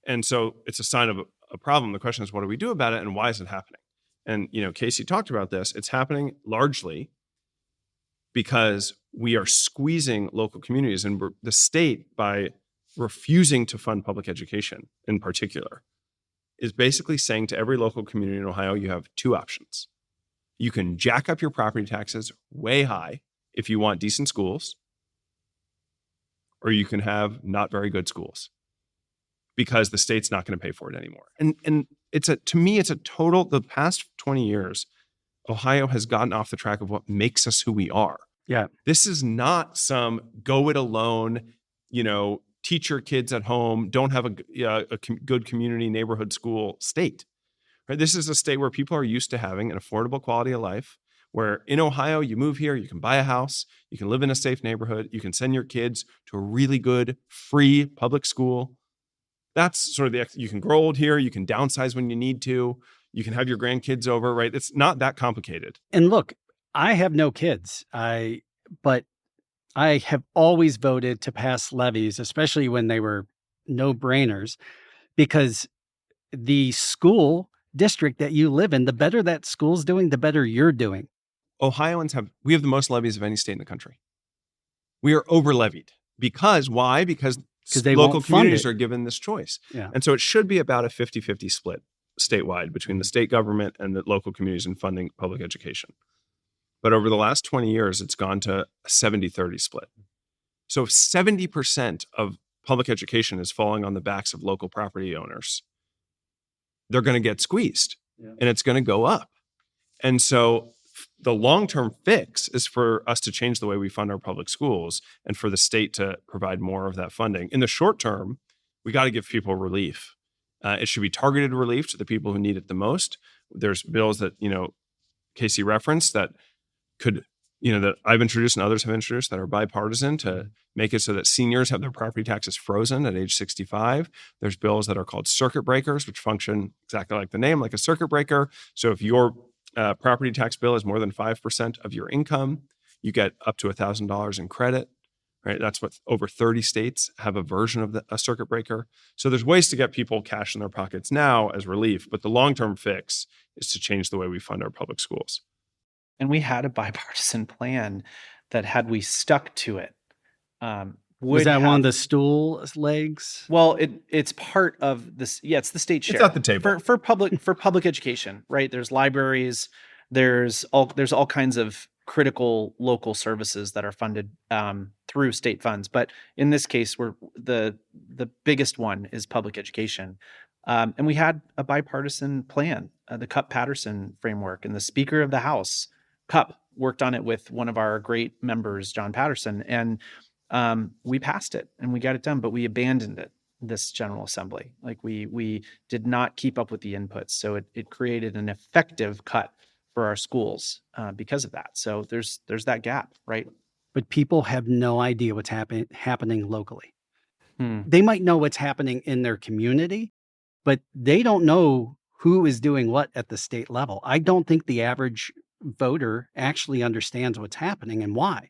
And so it's a sign of a problem. The question is, what do we do about it, and why is it happening? And, Casey talked about this. It's happening largely because we are squeezing local communities, and the state, by refusing to fund public education in particular, is basically saying to every local community in Ohio, you have two options. You can jack up your property taxes way high if you want decent schools, or you can have not very good schools because the state's not going to pay for it anymore. And to me, it's a total, the past 20 years, Ohio has gotten off the track of what makes us who we are. Yeah. This is not some go it alone, teach your kids at home, don't have a good community neighborhood school state. Right? This is a state where people are used to having an affordable quality of life, where in Ohio, you move here, you can buy a house, you can live in a safe neighborhood, you can send your kids to a really good, free public school. That's sort of you can grow old here, you can downsize when you need to, you can have your grandkids over, right? It's not that complicated. And look, I have no kids, but I have always voted to pass levies, especially when they were no-brainers, because the school district that you live in, the better that school's doing, the better you're doing. Ohioans we have the most levies of any state in the country. We are over levied. Why? Because they local won't fund communities it. are given this choice. Yeah. And so it should be about a 50-50 split statewide between the state government and the local communities in funding public education. But over the last 20 years, it's gone to a 70-30 split. So if 70% of public education is falling on the backs of local property owners, they're going to get squeezed and it's going to go up. And so the long-term fix is for us to change the way we fund our public schools and for the state to provide more of that funding. In the short term, we got to give people relief. It should be targeted relief to the people who need it the most. There's bills that, Casey referenced that could, that I've introduced and others have introduced that are bipartisan to make it so that seniors have their property taxes frozen at age 65. There's bills that are called circuit breakers, which function exactly like the name, like a circuit breaker. So if your property tax bill is more than 5% of your income, you get up to $1,000 in credit, right? That's what over 30 states have a version of a circuit breaker. So there's ways to get people cash in their pockets now as relief, but the long-term fix is to change the way we fund our public schools. And we had a bipartisan plan that, had we stuck to it, was that one of the stool legs? Well, it's part of this. Yeah, it's the state share. It's at the table for public education, right? There's libraries, there's all kinds of critical local services that are funded through state funds. But in this case, the biggest one is public education. And we had a bipartisan plan, the Cupp-Patterson framework, and the Speaker of the House, Cupp, worked on it with one of our great members, John Patterson, and we passed it and we got it done, but we abandoned it, this General Assembly. Like we did not keep up with the inputs. So it created an effective cut for our schools because of that. So there's that gap, right? But people have no idea what's happening locally. They might know what's happening in their community, but they don't know who is doing what at the state level. I don't think the average voter actually understands what's happening and why.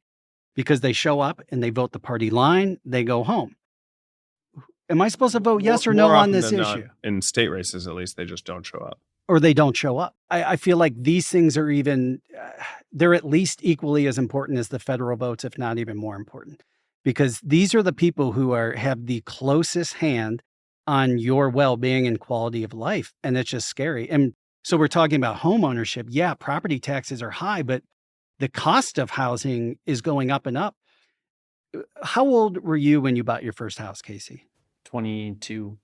Because they show up and they vote the party line, they go home. Am I supposed to vote yes or no More on often this than issue? not, in state races, at least, they just don't show up. Or they don't show up. I feel like these things are they're at least equally as important as the federal votes, if not even more important. Because these are the people who have the closest hand on your well-being and quality of life. And it's just scary. And so we're talking about home ownership. Yeah, property taxes are high, but the cost of housing is going up and up. How old were you when you bought your first house, Casey? 22.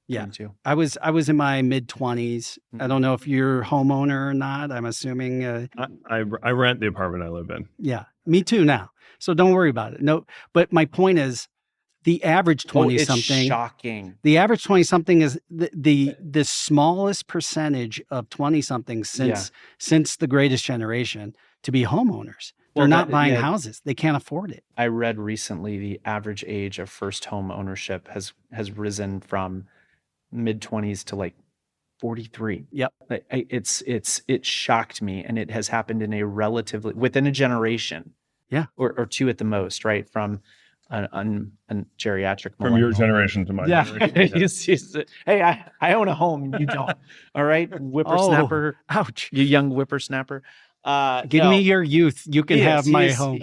Yeah, 22. I was in my mid-20s. I don't know if you're a homeowner or not. I'm assuming. I rent the apartment I live in. Yeah, me too now. So don't worry about it. No, but my point is, the average 20-something. It's shocking. The average 20-something is the smallest percentage of 20-somethings since the Greatest Generation to be homeowners. They're not buying houses. They can't afford it. I read recently the average age of first home ownership has risen from mid-20s to like 43. Yep. It shocked me, and it has happened in a relatively within a generation. Yeah. Or two at the most, right? From an geriatric From your millennial. generation to my Yeah. generation. Hey, I own a home. You don't. All right, whippersnapper. Ouch. You young whippersnapper. Give me your youth. You can have my home.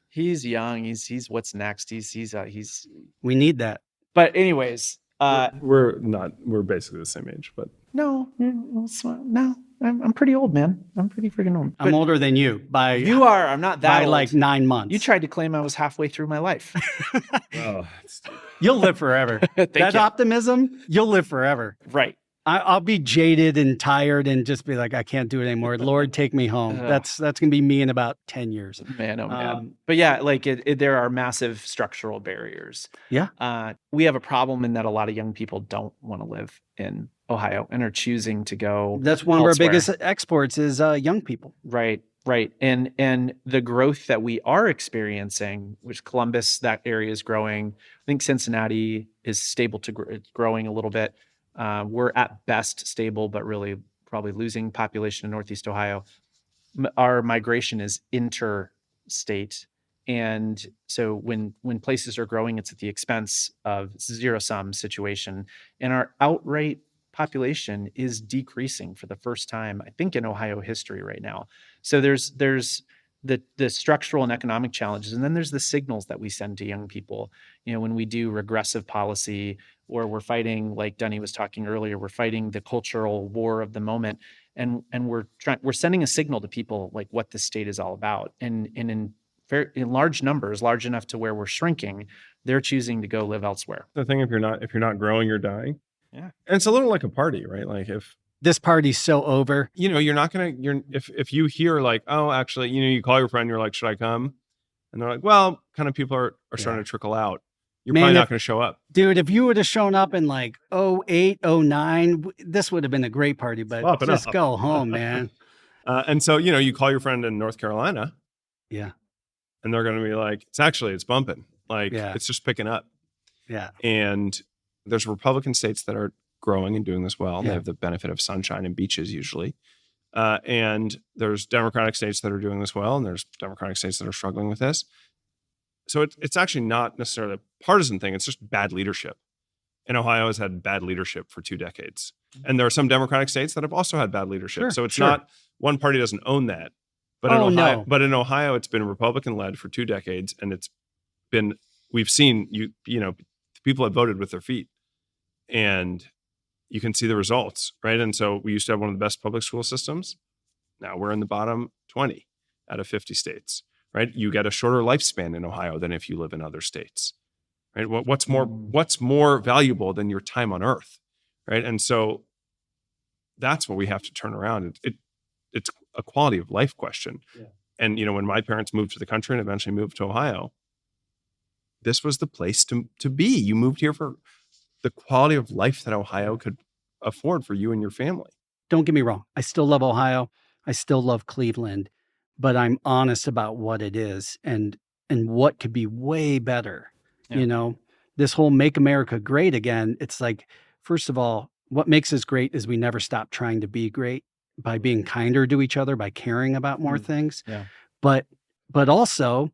He's young. He's what's next. He's We need that. But anyways, we're basically the same age, but no, I'm pretty old, man. I'm pretty freaking old. I'm older than you by You are. I'm not that by old. like 9 months. You tried to claim I was halfway through my life. oh, You'll live forever. Thank That you. optimism, you'll live forever. Right. I'll be jaded and tired and just be like, I can't do it anymore. Lord, take me home. Ugh. That's gonna be me in about 10 years. Man, oh man. But yeah, like there are massive structural barriers. Yeah. We have a problem in that a lot of young people don't want to live in Ohio and are choosing to go. That's one of our elsewhere. biggest exports is young people. Right. And the growth that we are experiencing, which Columbus, that area is growing. I think Cincinnati is stable to it's growing a little bit. We're at best stable, but really probably losing population in Northeast Ohio. Our migration is interstate. And so when places are growing, it's at the expense of zero-sum situation. And our outright population is decreasing for the first time, I think, in Ohio history right now. So there's the structural and economic challenges. And then there's the signals that we send to young people. When we do regressive policy, or we're fighting, like Dani was talking earlier, we're fighting the cultural war of the moment. And we're sending a signal to people like what the state is all about. And in large numbers, large enough to where we're shrinking, they're choosing to go live elsewhere. the thing. If you're not growing, you're dying. Yeah. And it's a little like a party, right? Like if This party's so over. you're not gonna if you hear like, oh, actually, you call your friend, you're like, should I come? And they're like, well, kind of people are starting to trickle out. You're probably not going to show up. Dude, if you would have shown up in like 08, 09, this would have been a great party, but Swap it just up. go home, man. And so, you call your friend in North Carolina. Yeah. And they're going to be like, it's bumping. Like, it's just picking up. Yeah. And there's Republican states that are growing and doing this well. Yeah. They have the benefit of sunshine and beaches usually. And there's Democratic states that are doing this well. And there's Democratic states that are struggling with this. So it's actually not necessarily a partisan thing. It's just bad leadership. And Ohio has had bad leadership for 2 decades. And there are some Democratic states that have also had bad leadership. Sure, so it's sure. not, one party doesn't own that. But in Ohio, it's been Republican led for 2 decades. And we've seen, people have voted with their feet. And you can see the results, right? And so we used to have one of the best public school systems. Now we're in the bottom 20 out of 50 states. Right, you get a shorter lifespan in Ohio than if you live in other states. Right, what's more valuable than your time on Earth, right? And so that's what we have to turn around. It's a quality of life question. Yeah. And when my parents moved to the country and eventually moved to Ohio, this was the place to be. You moved here for the quality of life that Ohio could afford for you and your family. Don't get me wrong. I still love Ohio. I still love Cleveland. But I'm honest about what it is and what could be way better. Yeah. This whole Make America Great Again. It's like, first of all, what makes us great is we never stop trying to be great by being kinder to each other, by caring about more things. Yeah. But also,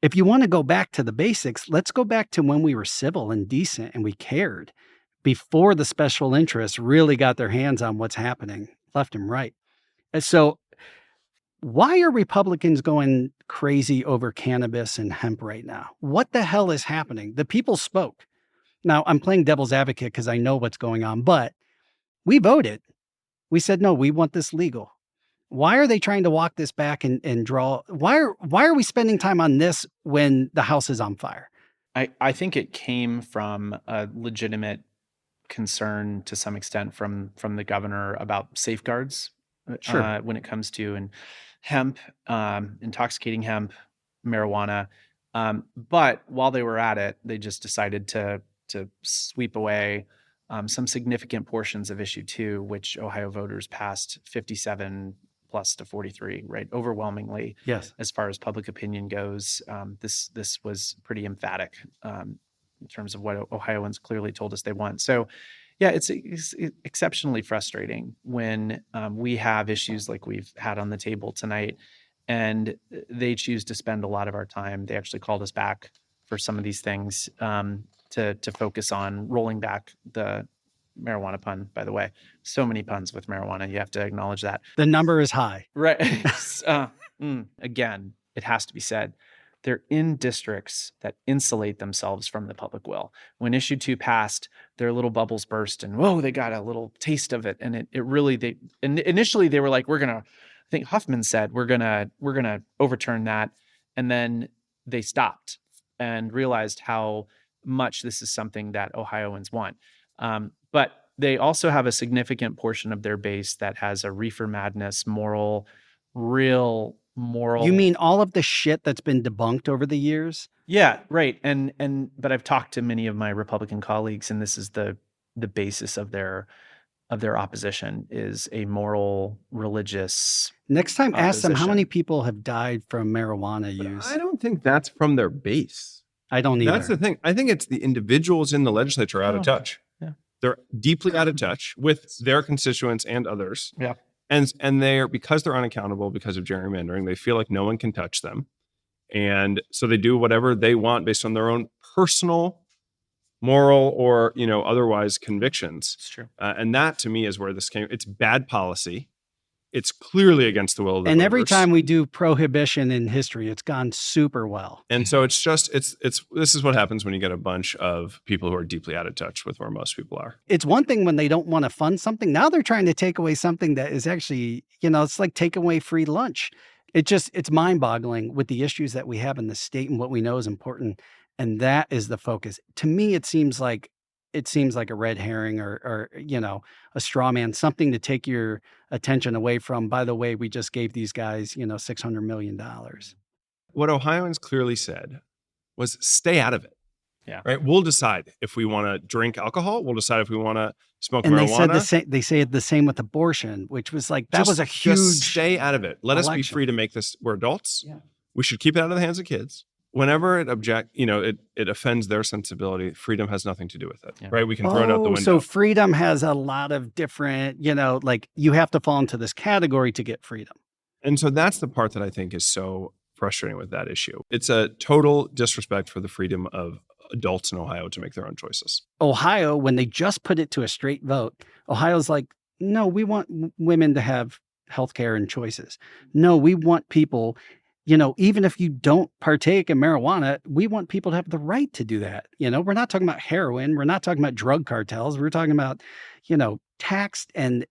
if you want to go back to the basics, let's go back to when we were civil and decent and we cared before the special interests really got their hands on what's happening left and right. And so why are Republicans going crazy over cannabis and hemp right now? What the hell is happening? The people spoke. Now, I'm playing devil's advocate because I know what's going on, but we voted. We said, no, we want this legal. Why are they trying to walk this back and draw? Why are we spending time on this when the house is on fire? I think it came from a legitimate concern to some extent from the governor about safeguards. Sure. When it comes to hemp, intoxicating hemp, marijuana. But while they were at it, they just decided to sweep away some significant portions of issue 2, which Ohio voters passed 57 plus to 43, right? Overwhelmingly. Yes. As far as public opinion goes, this was pretty emphatic. in terms of what Ohioans clearly told us they want. So, yeah, it's exceptionally frustrating when we have issues like we've had on the table tonight, and they choose to spend a lot of our time. They actually called us back for some of these things to focus on rolling back the marijuana pun, by the way. So many puns with marijuana. You have to acknowledge that. The number is high. Right. Again, it has to be said. They're in districts that insulate themselves from the public will. When issue 2 passed, their little bubbles burst and whoa, they got a little taste of it. And it really, initially they were like, I think Huffman said, we're gonna overturn that. And then they stopped and realized how much this is something that Ohioans want. But they also have a significant portion of their base that has a reefer madness, real moral. You mean all of the shit that's been debunked over the years? Yeah, right. But I've talked to many of my Republican colleagues, and this is the basis of their opposition is a moral, religious. Next time, ask them how opposition. many people have died from marijuana use. I don't think that's from their base. I don't either. That's the thing. I think it's the individuals in the legislature out of touch. Yeah. They're deeply out of touch with their constituents and others. Yeah. And they're, because they're unaccountable because of gerrymandering, they feel like no one can touch them. And so they do whatever they want based on their own personal, moral, or, otherwise convictions. It's true. And that to me is where this came. It's bad policy. It's clearly against the will of the And voters. every time we do prohibition in history, it's gone super well. And so it's this is what happens when you get a bunch of people who are deeply out of touch with where most people are. It's one thing when they don't want to fund something. Now they're trying to take away something that is actually, it's like taking away free lunch. It's mind-boggling with the issues that we have in the state and what we know is important. And that is the focus. To me, it seems like a red herring or a straw man, something to take your attention away from, by the way, we just gave these guys, $600 million. What Ohioans clearly said was stay out of it. Yeah. Right. We'll decide if we want to drink alcohol. We'll decide if we want to smoke And marijuana. they say the same with abortion, which was like, that was a huge. Just stay out of it. Let us be election. free to make this. We're adults. Yeah. We should keep it out of the hands of kids. Whenever it it offends their sensibility, freedom has nothing to do with it. Yeah. Right. We can throw it out the window. So freedom has a lot of different, like you have to fall into this category to get freedom. And so that's the part that I think is so frustrating with that issue. It's a total disrespect for the freedom of adults in Ohio to make their own choices. Ohio, when they just put it to a straight vote, Ohio's like, no, we want women to have healthcare and choices. No, we want people, even if you don't partake in marijuana, we want people to have the right to do that. We're not talking about heroin. We're not talking about drug cartels. We're talking about, taxed and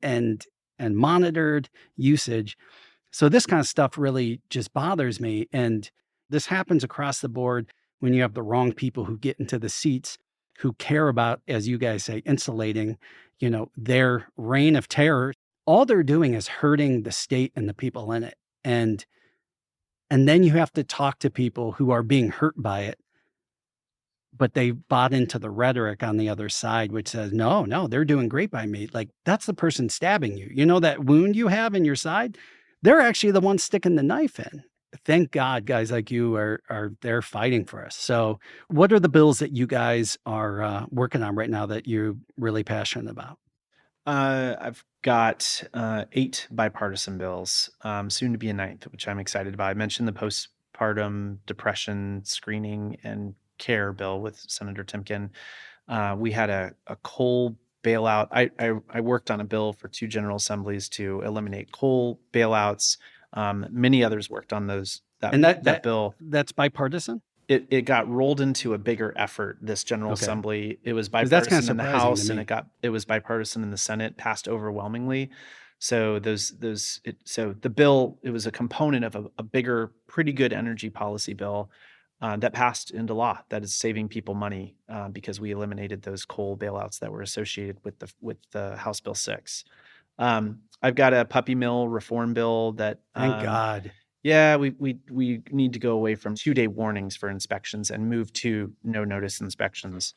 monitored usage. So this kind of stuff really just bothers me. And this happens across the board when you have the wrong people who get into the seats who care about, as you guys say, insulating, their reign of terror. All they're doing is hurting the state and the people in it. And then you have to talk to people who are being hurt by it, but they bought into the rhetoric on the other side, which says, no, they're doing great by me. Like, that's the person stabbing you. That wound you have in your side? They're actually the ones sticking the knife in. Thank God guys like you are there fighting for us. So what are the bills that you guys are working on right now that you're really passionate about? I've got 8 bipartisan bills, soon to be a 9th, which I'm excited about. I mentioned the postpartum depression screening and care bill with Senator Timken. We had a coal bailout. I worked on a bill for 2 general assemblies to eliminate coal bailouts. Many others worked on that bill. That's bipartisan? It got rolled into a bigger effort, this General Assembly. It was bipartisan in the House, and it was bipartisan in the Senate, passed overwhelmingly. So the bill, it was a component of a bigger, pretty good energy policy bill that passed into law that is saving people money because we eliminated those coal bailouts that were associated with the House Bill 6. I've got a puppy mill reform bill that Thank God. Yeah, we need to go away from 2-day warnings for inspections and move to no notice inspections.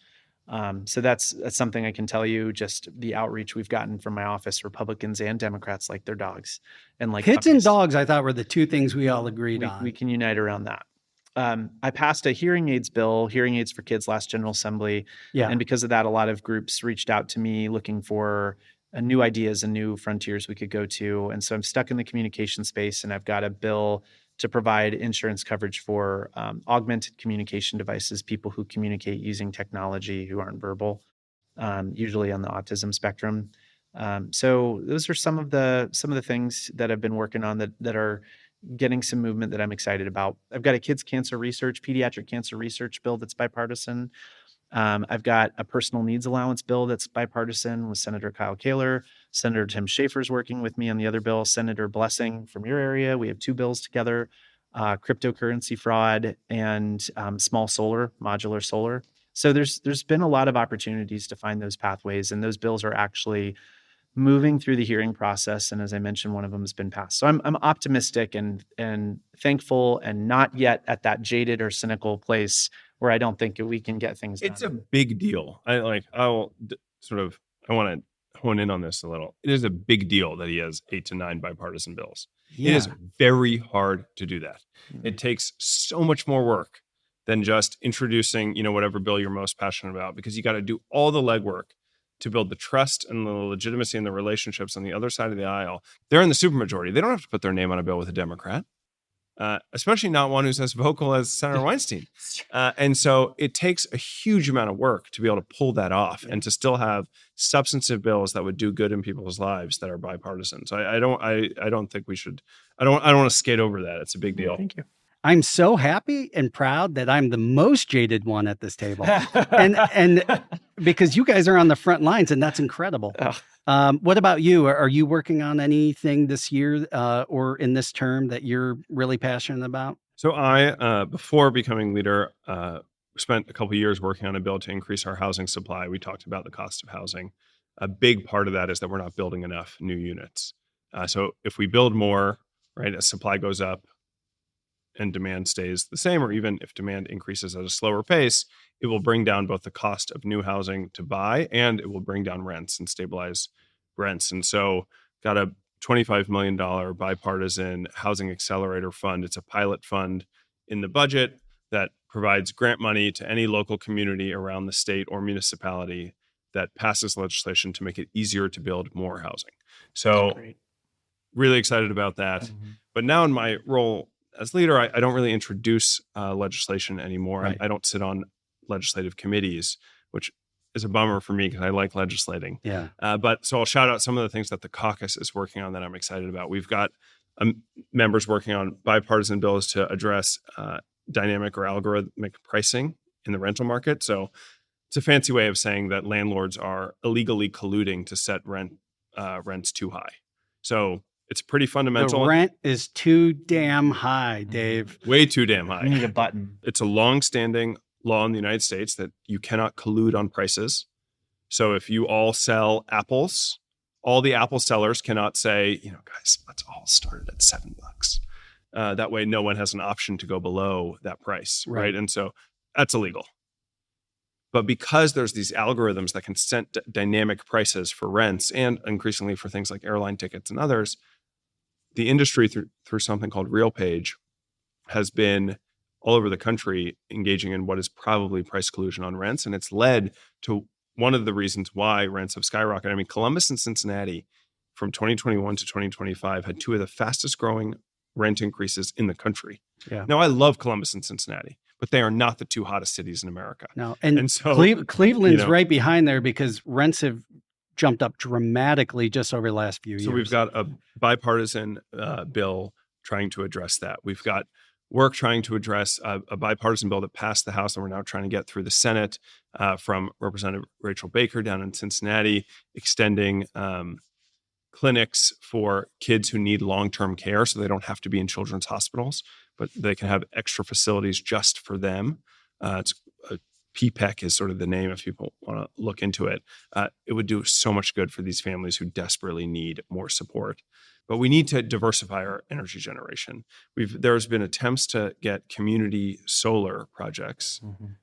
So that's something I can tell you. Just the outreach we've gotten from my office, Republicans and Democrats like their dogs and like kids puppies. and dogs. I thought were the 2 things we all agreed on. We can unite around that. I passed a hearing aids bill, hearing aids for kids, last General Assembly. Yeah. And because of that, a lot of groups reached out to me looking for new ideas and new frontiers we could go to. And so I'm stuck in the communication space, and I've got a bill to provide insurance coverage for augmented communication devices, people who communicate using technology who aren't verbal, usually on the autism spectrum. So those are some of the things that I've been working on that are getting some movement that I'm excited about. I've got a pediatric cancer research bill that's bipartisan. I've got a personal needs allowance bill that's bipartisan with Senator Kyle Kaler. Senator Tim Schafer's working with me on the other bill. Senator Blessing from your area. We have 2 bills together, cryptocurrency fraud and small solar, modular solar. So there's been a lot of opportunities to find those pathways, and those bills are actually moving through the hearing process. And as I mentioned, one of them has been passed. So I'm optimistic and thankful, and not yet at that jaded or cynical place where I don't think we can get things done. It's a big deal. I want to hone in on this a little. It is a big deal that he has 8 to 9 bipartisan bills. Yeah. It is very hard to do that. Mm-hmm. It takes so much more work than just introducing, whatever bill you're most passionate about, because you got to do all the legwork to build the trust and the legitimacy and the relationships on the other side of the aisle. They're in the supermajority. They don't have to put their name on a bill with a Democrat, especially not one who's as vocal as Senator Weinstein. And so it takes a huge amount of work to be able to pull that off and to still have substantive bills that would do good in people's lives that are bipartisan. So I don't think we should. I don't want to skate over that. It's a big deal. Thank you. I'm so happy and proud that I'm the most jaded one at this table, and because you guys are on the front lines, and that's incredible. What about you? Are you working on anything this year or in this term that you're really passionate about? So I, before becoming leader, spent a couple of years working on a bill to increase our housing supply. We talked about the cost of housing. A big part of that is that we're not building enough new units. So if we build more, right, as supply goes up, and demand stays the same, or even if demand increases at a slower pace, it will bring down both the cost of new housing to buy, and it will bring down rents and stabilize rents. And so got a $25 million bipartisan housing accelerator fund. It's a pilot fund in the budget that provides grant money to any local community around the state or municipality that passes legislation to make it easier to build more housing. So really excited about that. Mm-hmm. But now in my role as leader, I don't really introduce legislation anymore. Right. I don't sit on legislative committees, which is a bummer for me because I like legislating. Yeah. But so I'll shout out some of the things that the caucus is working on that I'm excited about. We've got members working on bipartisan bills to address dynamic or algorithmic pricing in the rental market. So it's a fancy way of saying that landlords are illegally colluding to set rents too high. So it's pretty fundamental. The rent is too damn high, Dave. Way too damn high. We need a button. It's a long-standing law in the United States that you cannot collude on prices. So if you all sell apples, all the apple sellers cannot say, guys, let's all start at $7. That way, no one has an option to go below that price, right? And so that's illegal. But because there's these algorithms that can set dynamic prices for rents and increasingly for things like airline tickets and others, the industry through something called RealPage has been all over the country engaging in what is probably price collusion on rents. And it's led to one of the reasons why rents have skyrocketed. I mean, Columbus and Cincinnati from 2021 to 2025 had 2 of the fastest growing rent increases in the country. Yeah. Now, I love Columbus and Cincinnati, but they are not the 2 hottest cities in America. No, and so Cleveland's right behind there because rents have jumped up dramatically just over the last few years. So we've got a bipartisan bill trying to address that. We've got work trying to address a bipartisan bill that passed the House, and we're now trying to get through the Senate from Representative Rachel Baker down in Cincinnati, extending clinics for kids who need long-term care so they don't have to be in children's hospitals, but they can have extra facilities just for them. PPEC is sort of the name if people want to look into it. It would do so much good for these families who desperately need more support. But we need to diversify our energy generation. There's been attempts to get community solar projects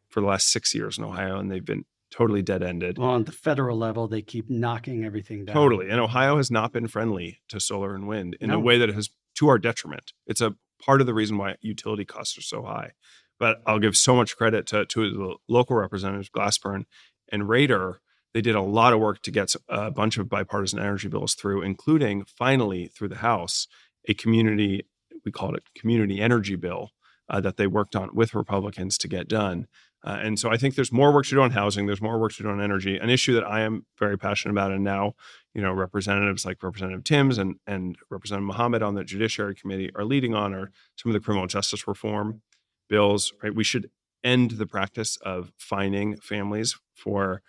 for the last 6 years in Ohio, and they've been totally dead-ended. Well, on the federal level, they keep knocking everything down. Totally. And Ohio has not been friendly to solar and wind in a way that has to our detriment. It's a part of the reason why utility costs are so high. But I'll give so much credit to the local representatives, Glassburn and Rader. They did a lot of work to get a bunch of bipartisan energy bills through, including finally through the House, we called it community energy bill that they worked on with Republicans to get done. And so I think there's more work to do on housing. There's more work to do on energy, an issue that I am very passionate about. And now, representatives like Representative Timms and Representative Mohammed on the Judiciary Committee are leading on are some of the criminal justice reform bills, right? We should end the practice of fining families for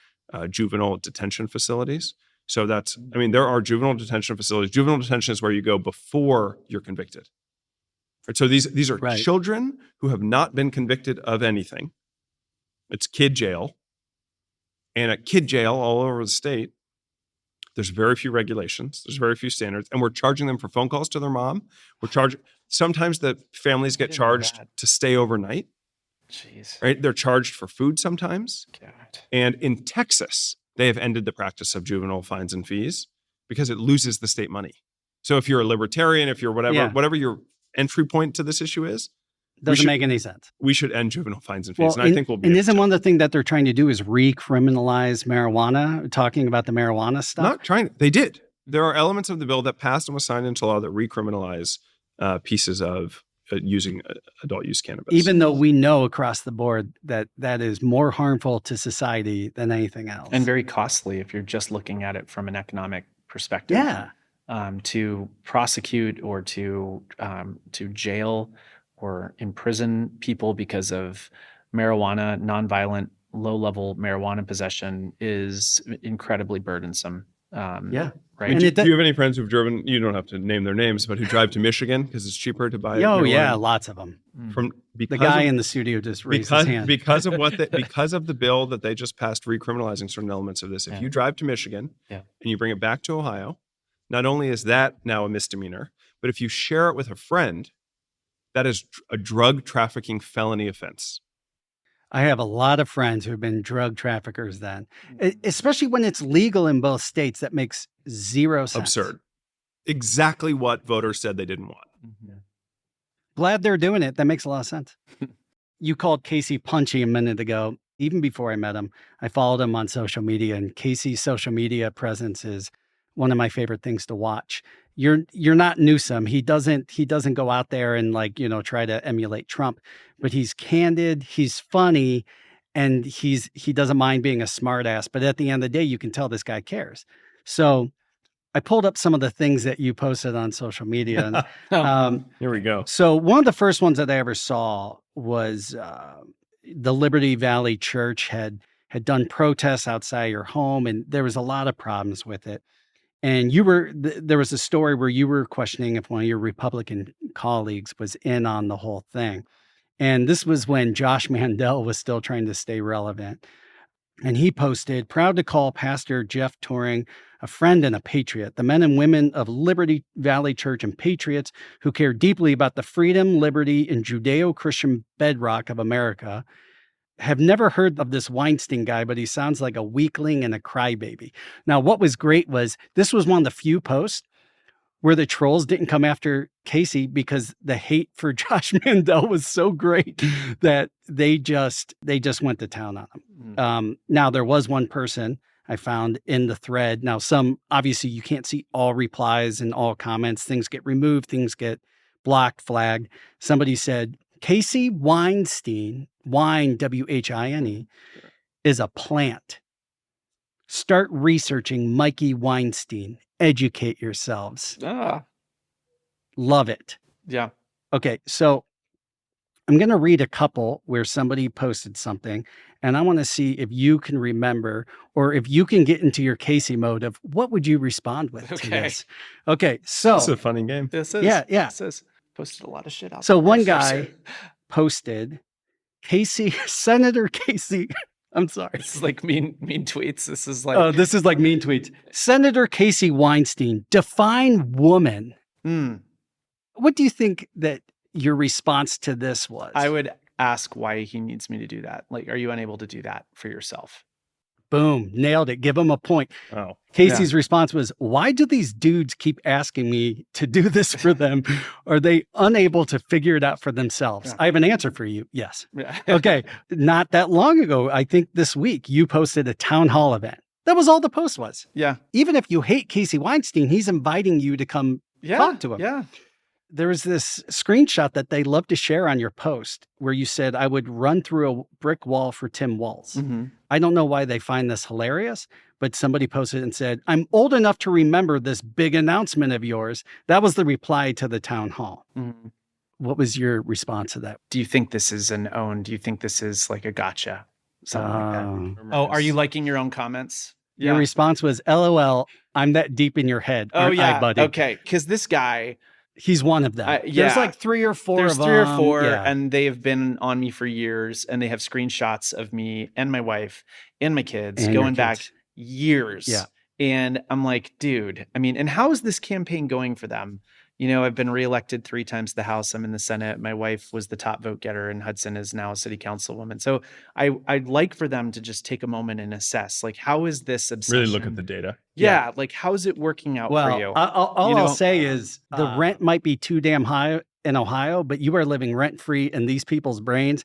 juvenile detention facilities. So there are juvenile detention facilities. Juvenile detention is where you go before you're convicted. Right? So these are Right. children who have not been convicted of anything. It's kid jail. And at kid jail all over the state, there's very few regulations. There's very few standards. And we're charging them for phone calls to their mom. Sometimes the families get didn't know charged that. to stay overnight. Jeez. Right? They're charged for food sometimes. God. And in Texas, they have ended the practice of juvenile fines and fees because it loses the state money. So if you're a libertarian, if you're whatever your entry point to this issue is, Doesn't make any sense. we should end juvenile fines and fees. Well, And I think we'll be and able isn't to. one of the things that they're trying to do is recriminalize marijuana, talking about the marijuana stuff? Not trying. They did. There are elements of the bill that passed and was signed into law that recriminalize pieces of using adult use cannabis. Even though we know across the board that is more harmful to society than anything else. And very costly if you're just looking at it from an economic perspective. Yeah. To prosecute or to jail or imprison people because of marijuana, nonviolent, low-level marijuana possession is incredibly burdensome. Yeah. Right. And do it you have any friends who've driven, you don't have to name their names, but who drive to Michigan because it's cheaper to buy Oh, marijuana yeah, lots of them. The guy in the studio just raised his hand. because of the bill that they just passed recriminalizing certain elements of this. If you drive to Michigan and you bring it back to Ohio, not only is that now a misdemeanor, but if you share it with a friend, that is a drug trafficking felony offense. I have a lot of friends who have been drug traffickers then, especially when it's legal in both states. That makes zero sense. Absurd. Exactly what voters said they didn't want. Mm-hmm. Glad they're doing it. That makes a lot of sense. You called Casey punchy a minute ago. Even before I met him, I followed him on social media, and Casey's social media presence is one of my favorite things to watch. You're not Newsom. He doesn't go out there and try to emulate Trump, but he's candid, he's funny, and he doesn't mind being a smartass. But at the end of the day, you can tell this guy cares. So I pulled up some of the things that you posted on social media. And, Here we go. so one of the first ones that I ever saw was the Liberty Valley Church had done protests outside your home, and there was a lot of problems with it. And there was a story where you were questioning if one of your Republican colleagues was in on the whole thing. And this was when Josh Mandel was still trying to stay relevant. And he posted, "Proud to call Pastor Jeff Turing a friend and a patriot. The men and women of Liberty Valley Church and patriots who care deeply about the freedom, liberty, and Judeo-Christian bedrock of America have never heard of this Weinstein guy, but he sounds like a weakling and a crybaby." Now, what was great was this was one of the few posts where the trolls didn't come after Casey because the hate for Josh Mandel was so great that they just went to town on him. Now, there was one person I found in the thread. Now, obviously you can't see all replies and all comments. Things get removed, things get blocked, flagged. Somebody said, "Casey Weinstein, Wine, W-H-I-N-E, is a plant. Start researching Mikey Weinstein. Educate yourselves." Love it. Yeah. Okay, so I'm going to read a couple where somebody posted something, and I want to see if you can remember or if you can get into your Casey mode of what would you respond with to Okay. this. Okay, so This is a funny game. This is. Yeah. This is posted a lot of shit out So there. one guy posted, Senator Casey, I'm sorry. This is like mean tweets. This is like This is like mean tweets. Senator Casey Weinstein, define woman. What do you think that your response to this was? I would ask why he needs me to do that. Like, are you unable to do that for yourself? Boom, nailed it. Give him a point. Oh, Casey's response was, why do these dudes keep asking me to do this for them? Are they unable to figure it out for themselves? Yeah. I have an answer for you. Yes. Yeah. Okay. Not that long ago, I think this week, you posted a town hall event. That was all the post was. Yeah. Even if you hate Casey Weinstein, he's inviting you to come talk to him. Yeah. There was this screenshot that they love to share on your post where you said, I would run through a brick wall for Tim Walz. Mm-hmm. I don't know why they find this hilarious, but somebody posted and said, I'm old enough to remember this big announcement of yours. That was the reply to the town hall. Mm-hmm. What was your response to that? Do you think this is an own? Do you think this is like a gotcha? Something like that. Oh, are you liking your own comments? Your response was, LOL, I'm that deep in your head. Oh, aren't yeah. I, buddy? Okay. Because this guy, he's one of them. There's like 3 or 4 there's of them. 3 or 4, Yeah. and they have been on me for years, and they have screenshots of me and my wife and my kids And your going back kids. years. Yeah. And I'm like, dude, I mean, and how is this campaign going for them? You know, I've been reelected 3 times to the House. I'm in the Senate. My wife was the top vote getter, and Hudson is now a city councilwoman. So I'd like for them to just take a moment and assess, like, how is this obsession? really look at the data. Yeah, like, how's it working out for you? All I'll say is the rent might be too damn high in Ohio, but you are living rent-free in these people's brains.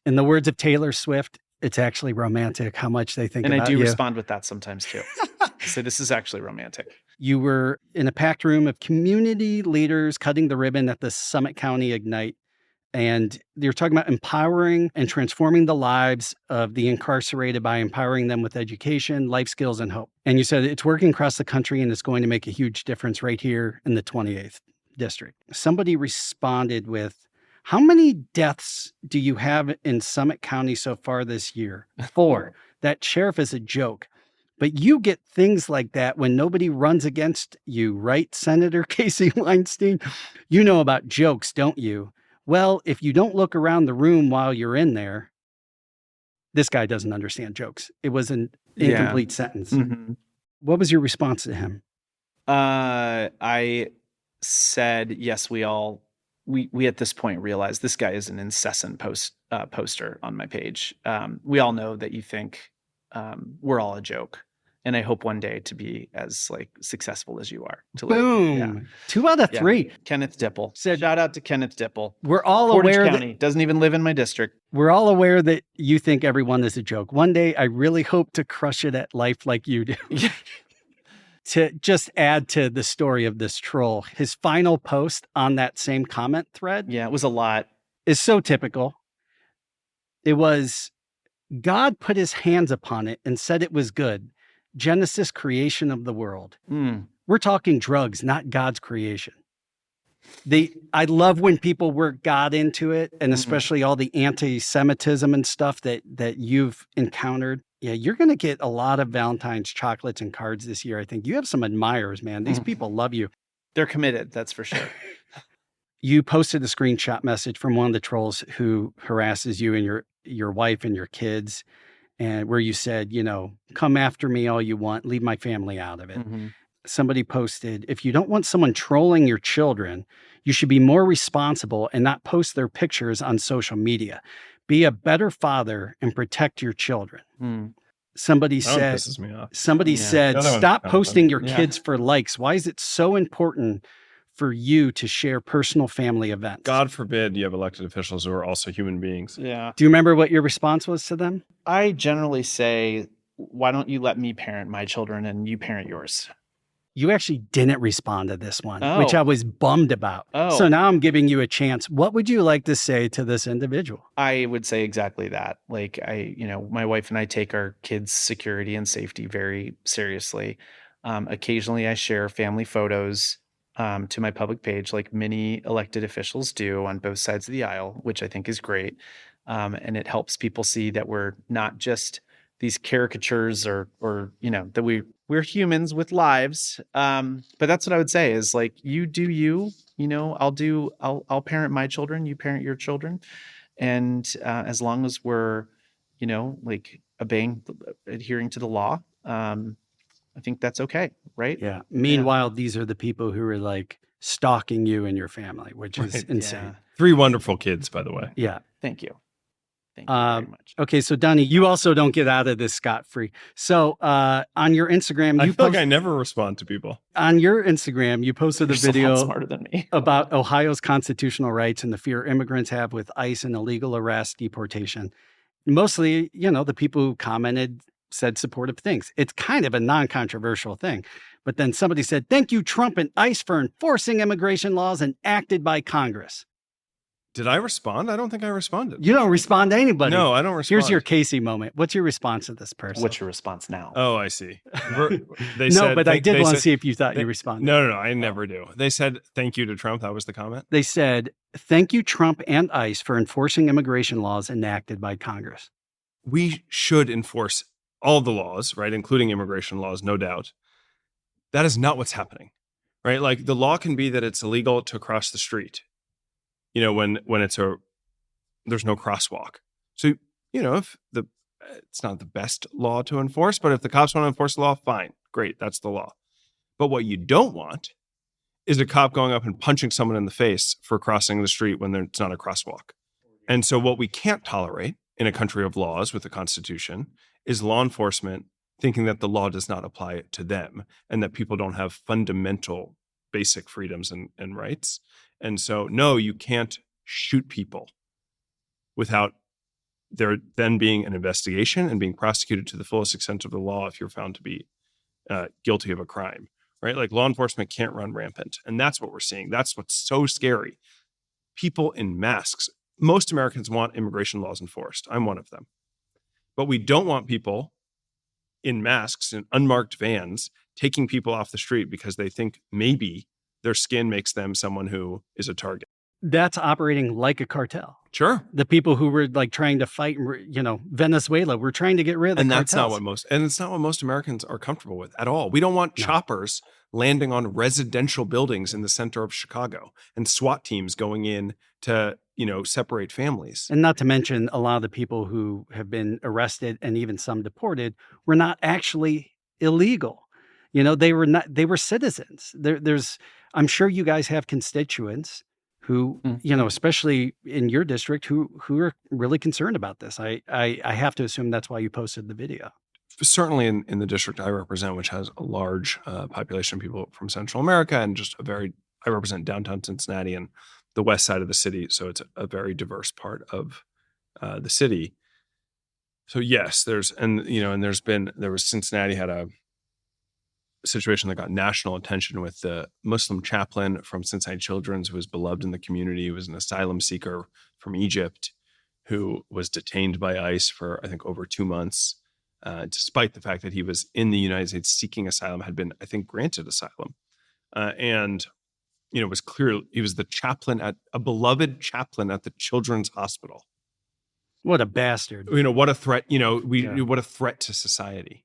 In the words of Taylor Swift, it's actually romantic how much they think and about I do you. respond with that sometimes too. So this is actually romantic. You were in a packed room of community leaders cutting the ribbon at the Summit County Ignite. And you're talking about empowering and transforming the lives of the incarcerated by empowering them with education, life skills, and hope. And you said it's working across the country and it's going to make a huge difference right here in the 28th district. Somebody responded with, how many deaths do you have in Summit County so far this year? 4. That sheriff is a joke. But you get things like that when nobody runs against you, right, Senator Casey Weinstein? You know about jokes, don't you? Well, if you don't look around the room while you're in there, this guy doesn't understand jokes. It was an incomplete sentence. Mm-hmm. What was your response to him? I said, yes, we at this point realize this guy is an incessant poster on my page. We all know that you think we're all a joke. And I hope one day to be as like successful as you are. To Boom. live. Yeah. 2 out of 3. Kenneth Dipple. Said- Shout out to Kenneth Dipple. We're all Portage aware County. Doesn't even live in my district. we're all aware that you think everyone is a joke. One day, I really hope to crush it at life like you do. To just add to the story of this troll, his final post on that same comment thread Yeah, it was a lot. is so typical. It was, God put his hands upon it and said it was good. Genesis, creation of the world. Mm. We're talking drugs, not God's creation. I love when people work God into it, and especially all the anti-Semitism and stuff that you've encountered. Yeah, you're going to get a lot of Valentine's chocolates and cards this year. I think you have some admirers, man. These people love you. They're committed, that's for sure. You posted a screenshot message from one of the trolls who harasses you and your wife and your kids, and where you said, come after me all you want, leave my family out of it. Mm-hmm. Somebody posted, if you don't want someone trolling your children, you should be more responsible and not post their pictures on social media. Be a better father and protect your children. Mm. Somebody That one said, pisses me off. said, The other one's stop kind of posting funny. your Yeah. kids for likes. Why is it so important for you to share personal family events? God forbid you have elected officials who are also human beings. Yeah. Do you remember what your response was to them? I generally say, why don't you let me parent my children and you parent yours? You actually didn't respond to this one, Oh. which I was bummed about. Oh. So now I'm giving you a chance. What would you like to say to this individual? I would say exactly that. Like my wife and I take our kids' security and safety very seriously. Occasionally I share family photos to my public page, like many elected officials do on both sides of the aisle, which I think is great. And it helps people see that we're not just these caricatures or that we're humans with lives. But that's what I would say is like, you do you, I'll parent my children, you parent your children. And as long as we're, like adhering to the law, I think that's okay. Right. Yeah. Meanwhile, these are the people who are like stalking you and your family, which is Right. insane. Yeah. 3 wonderful kids, by the way. Yeah. Thank you. Thank you very much. Okay, so Dani, you also don't get out of this scot-free. So on your Instagram, I feel like I never respond to people. On your Instagram, you posted a You're so much video smarter than me. about Ohio's constitutional rights and the fear immigrants have with ICE and illegal arrest, deportation. Mostly, the people who commented said supportive things. It's kind of a non-controversial thing. But then somebody said, "Thank you, Trump and ICE, for enforcing immigration laws enacted by Congress." Did I respond? I don't think I responded. You don't respond to anybody. No, I don't respond. Here's your Casey moment. What's your response to this person? What's your response now? Oh, I see. They No, said, but I did want to said- see if you thought you responded. No, I never do. They said, "Thank you to Trump." That was the comment. They said, "Thank you, Trump and ICE, for enforcing immigration laws enacted by Congress." We should enforce all the laws, right? Including immigration laws, no doubt. That is not what's happening, right? Like the law can be that it's illegal to cross the street, when there's no crosswalk. So, if it's not the best law to enforce, but if the cops want to enforce the law, fine, great, that's the law. But what you don't want is a cop going up and punching someone in the face for crossing the street when it's not a crosswalk. And so what we can't tolerate in a country of laws with a constitution is law enforcement thinking that the law does not apply to them and that people don't have fundamental basic freedoms and rights. And so, no, you can't shoot people without there then being an investigation and being prosecuted to the fullest extent of the law if you're found to be guilty of a crime, right? Like law enforcement can't run rampant. And that's what we're seeing. That's what's so scary. People in masks. Most Americans want immigration laws enforced. I'm one of them. But we don't want people in masks in unmarked vans taking people off the street because they think maybe their skin makes them someone who is a target. That's operating like a cartel. Sure. The people who were like trying to fight, Venezuela, were trying to get rid of the And cartels. it's not what most Americans are comfortable with at all. We don't want choppers landing on residential buildings in the center of Chicago and SWAT teams going in to, separate families. And not to mention a lot of the people who have been arrested and even some deported were not actually illegal. They were citizens. I'm sure you guys have constituents who, especially in your district, who are really concerned about this. I have to assume that's why you posted the video. Certainly in the district I represent, which has a large population of people from Central America and just I represent downtown Cincinnati and the west side of the city. So it's a very diverse part of the city. So yes, Cincinnati had a situation that got national attention with the Muslim chaplain from Cincinnati Children's who was beloved in the community. He was an asylum seeker from Egypt who was detained by ICE for, I think, over 2 months, despite the fact that he was in the United States seeking asylum, had been, I think, granted asylum. It was clear he was a beloved chaplain at the Children's Hospital. What a bastard. What a threat, what a threat to society.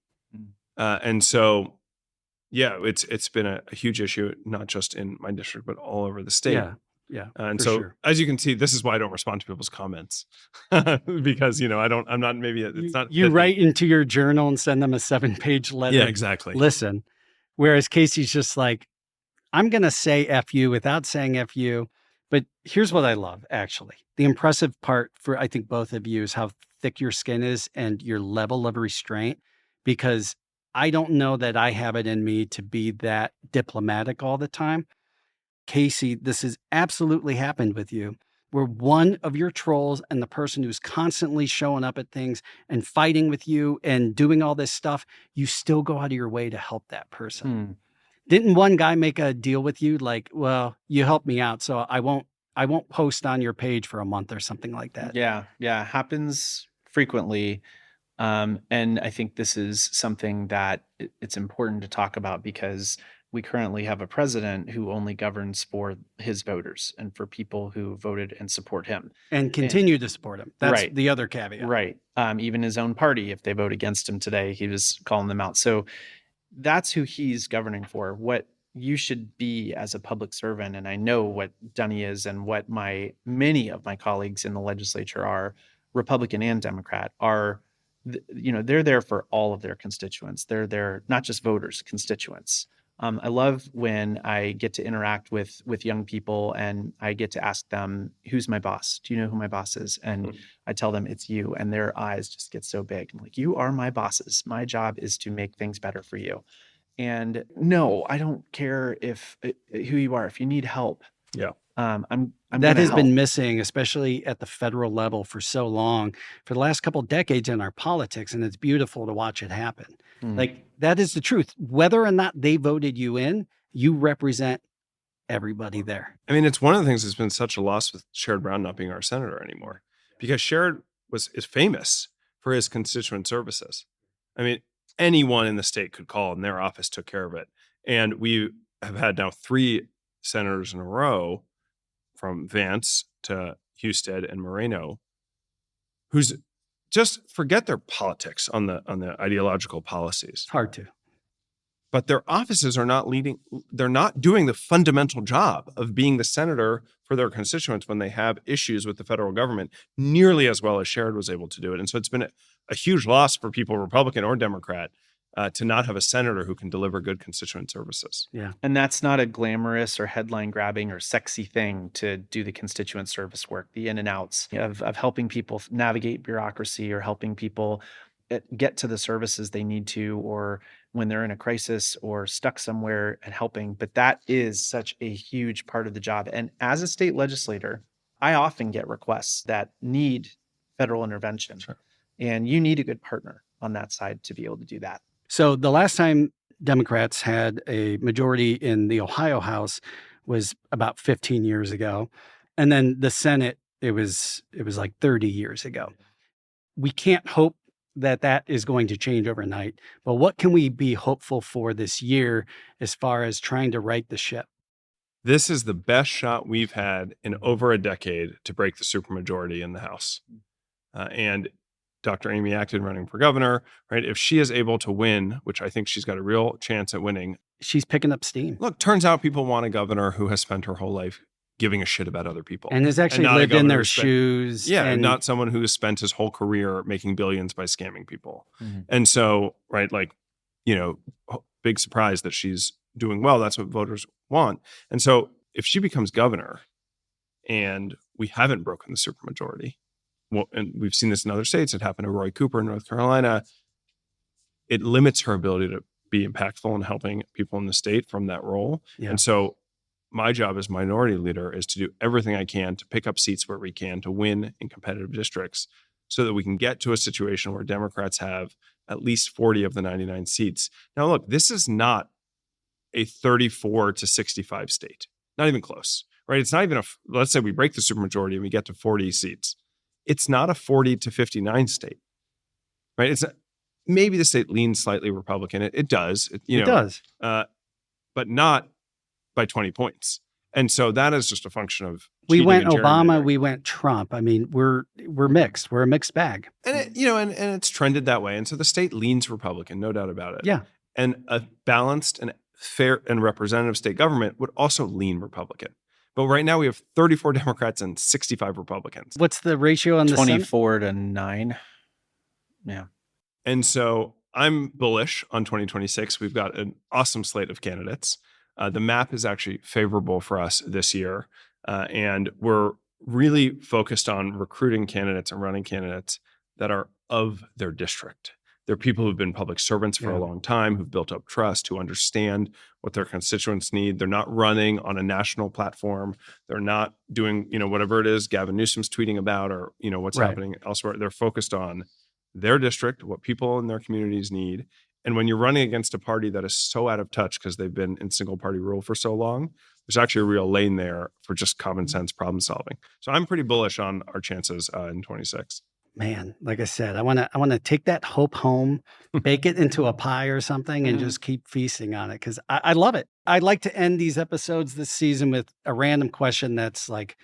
And so, yeah, it's been a huge issue, not just in my district, but all over the state. Yeah. And so, sure. As you can see, this is why I don't respond to people's comments because, I'm not, maybe it's not. You write into your journal and send them a 7-page letter. Yeah, exactly. Listen, whereas Casey's just like, I'm going to say F you without saying F you. But here's what I love, actually. The impressive part for, I think, both of you is how thick your skin is and your level of restraint, because I don't know that I have it in me to be that diplomatic all the time. Casey, this has absolutely happened with you, where one of your trolls and the person who's constantly showing up at things and fighting with you and doing all this stuff, you still go out of your way to help that person. Didn't one guy make a deal with you like, well, you helped me out, so I won't post on your page for a month or something like that? Yeah. Happens frequently. And I think this is something that it's important to talk about because we currently have a president who only governs for his voters and for people who voted and support him. And continue to support him. That's Right. the other caveat. Right. Even his own party, if they vote against him today, he was calling them out. So that's who he's governing for. What you should be as a public servant, and I know what Dani is and what many of my colleagues in the legislature are, Republican and Democrat, are, they're there for all of their constituents. They're there, not just voters, constituents. I love when I get to interact with young people and I get to ask them, who's my boss? Do you know who my boss is? And I tell them it's you, and their eyes just get so big. I'm like, you are my bosses. My job is to make things better for you. And no, I don't care if who you are. If you need help, Yeah. I'm That gonna has been help. missing, especially at the federal level for so long, for the last couple decades in our politics, and it's beautiful to watch it happen. Like, that is the truth. Whether or not they voted you in, you represent everybody there. I mean, it's one of the things that's been such a loss with Sherrod Brown not being our senator anymore, because Sherrod is famous for his constituent services. I mean, anyone in the state could call and their office took care of it. And we have had now 3 senators in a row, from Vance to Husted and Moreno, who's just forget their politics on the ideological policies. It's hard to. But their offices are not leading, they're not doing the fundamental job of being the senator for their constituents when they have issues with the federal government nearly as well as Sherrod was able to do it. And so it's been a huge loss for people, Republican or Democrat, to not have a senator who can deliver good constituent services. Yeah. And that's not a glamorous or headline grabbing or sexy thing to do the constituent service work, the in and outs of helping people navigate bureaucracy or helping people get to the services they need to, or when they're in a crisis or stuck somewhere and helping. But that is such a huge part of the job. And as a state legislator, I often get requests that need federal intervention. Sure. And you need a good partner on that side to be able to do that. So the last time Democrats had a majority in the Ohio House was about 15 years ago. And then the Senate, it was like 30 years ago. We can't hope that is going to change overnight. But what can we be hopeful for this year as far as trying to right the ship? This is the best shot we've had in over a decade to break the supermajority in the House. And Dr. Amy Acton running for governor, right? If she is able to win, which I think she's got a real chance at winning. She's picking up steam. Look, turns out people want a governor who has spent her whole life giving a shit about other people. And has actually lived in their shoes. Yeah, and not someone who has spent his whole career making billions by scamming people. Mm-hmm. And so, right, like, big surprise that she's doing well. That's what voters want. And so if she becomes governor and we haven't broken the supermajority, well, and we've seen this in other states, it happened to Roy Cooper in North Carolina, it limits her ability to be impactful in helping people in the state from that role. Yeah. And so my job as minority leader is to do everything I can to pick up seats where we can to win in competitive districts so that we can get to a situation where Democrats have at least 40 of the 99 seats. Now, look, this is not a 34 to 65 state, not even close, right? It's not even let's say we break the supermajority and we get to 40 seats. It's not a 40 to 59 state, right? It's maybe the state leans slightly Republican. It does, it does, but not by 20 points. And so that is just a function of we went and Obama, we went Trump. I mean, we're mixed. We're a mixed bag. And and it's trended that way. And so the state leans Republican, no doubt about it. Yeah. And a balanced and fair and representative state government would also lean Republican. But right now we have 34 Democrats and 65 Republicans. What's the ratio on the 24 to 9? Yeah. And so I'm bullish on 2026. We've got an awesome slate of candidates. The map is actually favorable for us this year. And we're really focused on recruiting candidates and running candidates that are of their district. They're people who've been public servants for a long time, who've built up trust, who understand what their constituents need. They're not running on a national platform. They're not doing, whatever it is Gavin Newsom's tweeting about or, what's happening elsewhere. They're focused on their district, what people in their communities need. And when you're running against a party that is so out of touch because they've been in single party rule for so long, there's actually a real lane there for just common sense problem solving. So I'm pretty bullish on our chances in 26. Man, like I said, I want to take that hope home, bake it into a pie or something, and just keep feasting on it because I love it. I'd like to end these episodes this season with a random question that's like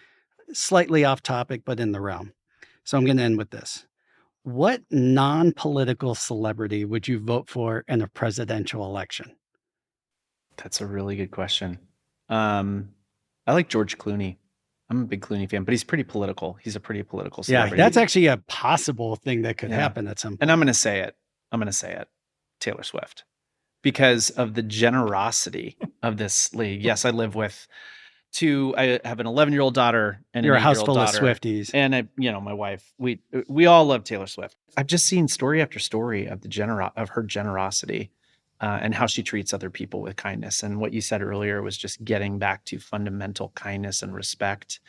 slightly off topic, but in the realm. So I'm going to end with this. What non-political celebrity would you vote for in a presidential election? That's a really good question. I like George Clooney. I'm a big Clooney fan, but he's pretty political. He's a pretty political celebrity. Yeah, that's actually a possible thing that could happen at some point. And I'm going to say it. Taylor Swift. because of the generosity of this league. Yes, I live with I have an 11-year-old daughter and You're an a house 8-year-old full of daughter. Swifties. And my wife. We all love Taylor Swift. I've just seen story after story of of her generosity and how she treats other people with kindness. And what you said earlier was just getting back to fundamental kindness and respect.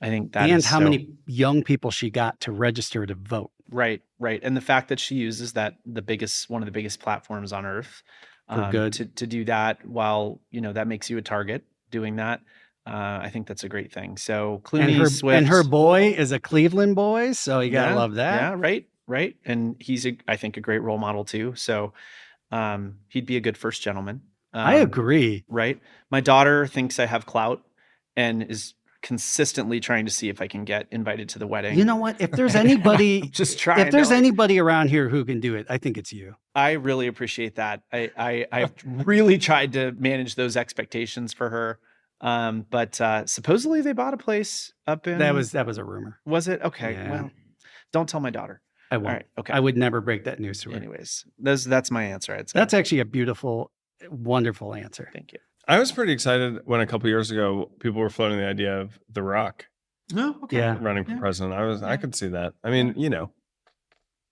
I think that and is how many young people she got to register to vote. Right. And the fact that she uses one of the biggest platforms on earth For good. to do that, while that makes you a target doing that. I think that's a great thing. So Clooney, Swift, and her boy is a Cleveland boy, so you gotta love that. Yeah, right. And he's I think a great role model too. So he'd be a good first gentleman. I agree. Right. My daughter thinks I have clout and is consistently trying to see if I can get invited to the wedding. You know what? If there's anybody, just trying. If there's anybody around here who can do it, I think it's you. I really appreciate that. I've really tried to manage those expectations for her. But supposedly they bought a place up in. That was a rumor. Was it? Okay. Yeah. Well, don't tell my daughter. I won't. All right. Okay. I would never break that news to her. Anyways, that's my answer. I'd say. That's actually a beautiful, wonderful answer. Thank you. I was pretty excited when a couple years ago people were floating the idea of The Rock Yeah. running for president. I could see that. I mean,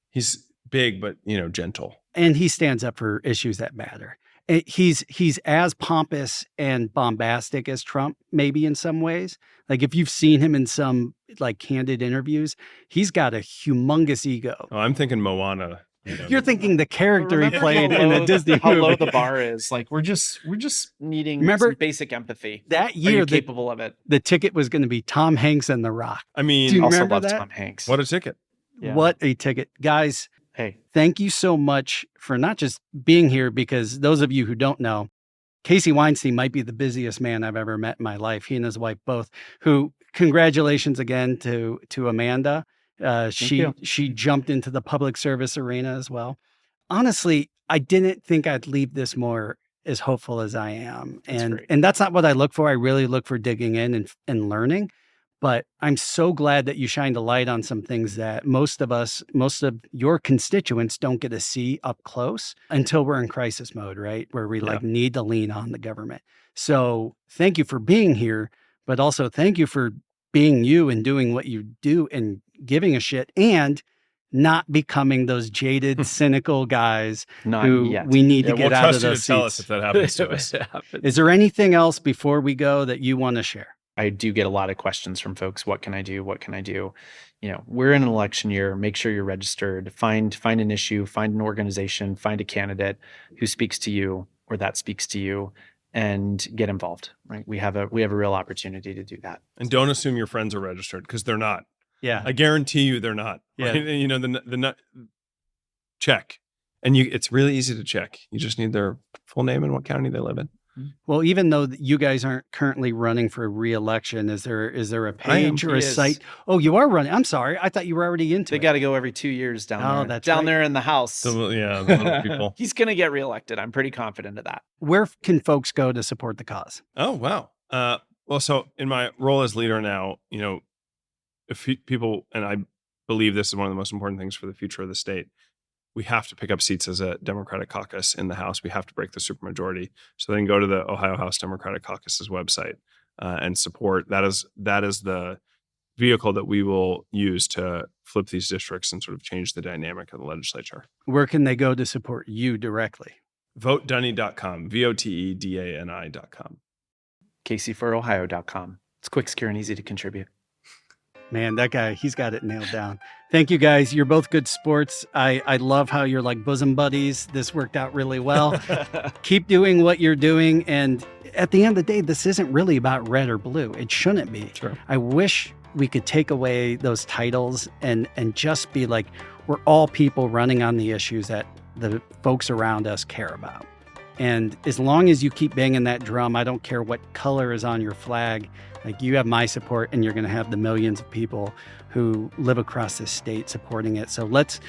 he's big, but gentle. And he stands up for issues that matter. He's as pompous and bombastic as Trump, maybe in some ways. Like if you've seen him in some like candid interviews, he's got a humongous ego. Oh, I'm thinking Moana. You're thinking the character he played in the Disney movie. How low the bar is. Like we're just needing some basic empathy. That year, capable of it. The ticket was going to be Tom Hanks and The Rock. I mean, do you also remember love that? Tom Hanks. What a ticket! Yeah. What a ticket, guys! Hey, thank you so much for not just being here, because those of you who don't know, Casey Weinstein might be the busiest man I've ever met in my life. He and his wife both. Who, congratulations again to Amanda. She jumped into the public service arena as well. Honestly, I didn't think I'd leave this more as hopeful as I am. And that's not what I look for. I really look for digging in and learning. But I'm so glad that you shined a light on some things that most of your constituents don't get to see up close until we're in crisis mode, right? Where we need to lean on the government. So thank you for being here, but also thank you for being you and doing what you do and giving a shit and not becoming those jaded, cynical guys we need to get out of those seats. Tell us if that happens to us. Is there anything else before we go that you want to share? I do get a lot of questions from folks. What can I do? What can I do? We're in an election year. Make sure you're registered. Find an issue, find an organization, find a candidate who speaks to you or that speaks to you, and get involved. Right? We have a real opportunity to do that. And don't assume your friends are registered, because they're not. Yeah, I guarantee you they're not. Yeah, right? Check, and it's really easy to check. You just need their full name and what county they live in. Well, even though you guys aren't currently running for re-election, is there a page or a site? Oh, you are running. I'm sorry. I thought you were already into it. They got to go every 2 years down there. That's down there in the House. The little people. He's going to get reelected. I'm pretty confident of that. Where can folks go to support the cause? Oh, wow. Well, so in my role as leader now, if people, and I believe this is one of the most important things for the future of the state, we have to pick up seats as a Democratic caucus in the House. We have to break the supermajority. So then go to the Ohio House Democratic Caucus's website and support. That is the vehicle that we will use to flip these districts and sort of change the dynamic of the legislature. Where can they go to support you directly? VoteDani.com, VoteDani.com. CaseyForOhio.com. It's quick, secure, and easy to contribute. Man, that guy, he's got it nailed down. Thank you, guys. You're both good sports. I love how you're like bosom buddies. This worked out really well. Keep doing what you're doing. And at the end of the day, this isn't really about red or blue. It shouldn't be. Sure. I wish we could take away those titles and just be like, we're all people running on the issues that the folks around us care about. And as long as you keep banging that drum, I don't care what color is on your flag, like you have my support, and you're going to have the millions of people who live across this state supporting it. So let's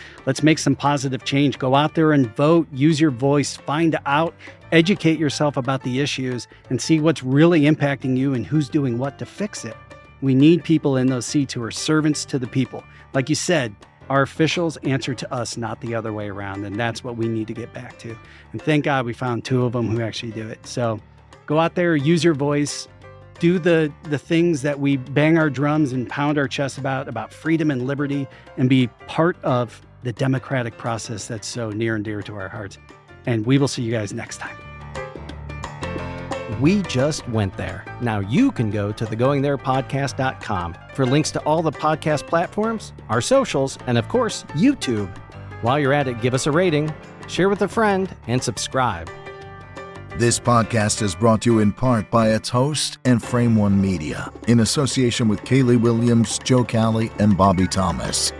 make some positive change. Go out there and vote, use your voice, find out, educate yourself about the issues, and see what's really impacting you and who's doing what to fix it. We need people in those seats who are servants to the people. Like you said, Our officials answer to us, not the other way around. And that's what we need to get back to. And thank God we found 2 of them who actually do it. So go out there, use your voice, do the things that we bang our drums and pound our chests about freedom and liberty, and be part of the democratic process that's so near and dear to our hearts. And we will see you guys next time. We just went there. Now you can go to thegoingtherepodcast.com for links to all the podcast platforms, our socials, and of course, YouTube. While you're at it, give us a rating, share with a friend, and subscribe. This podcast is brought to you in part by its host and Frame One Media, in association with Kaylee Williams, Joe Calley, and Bobby Thomas.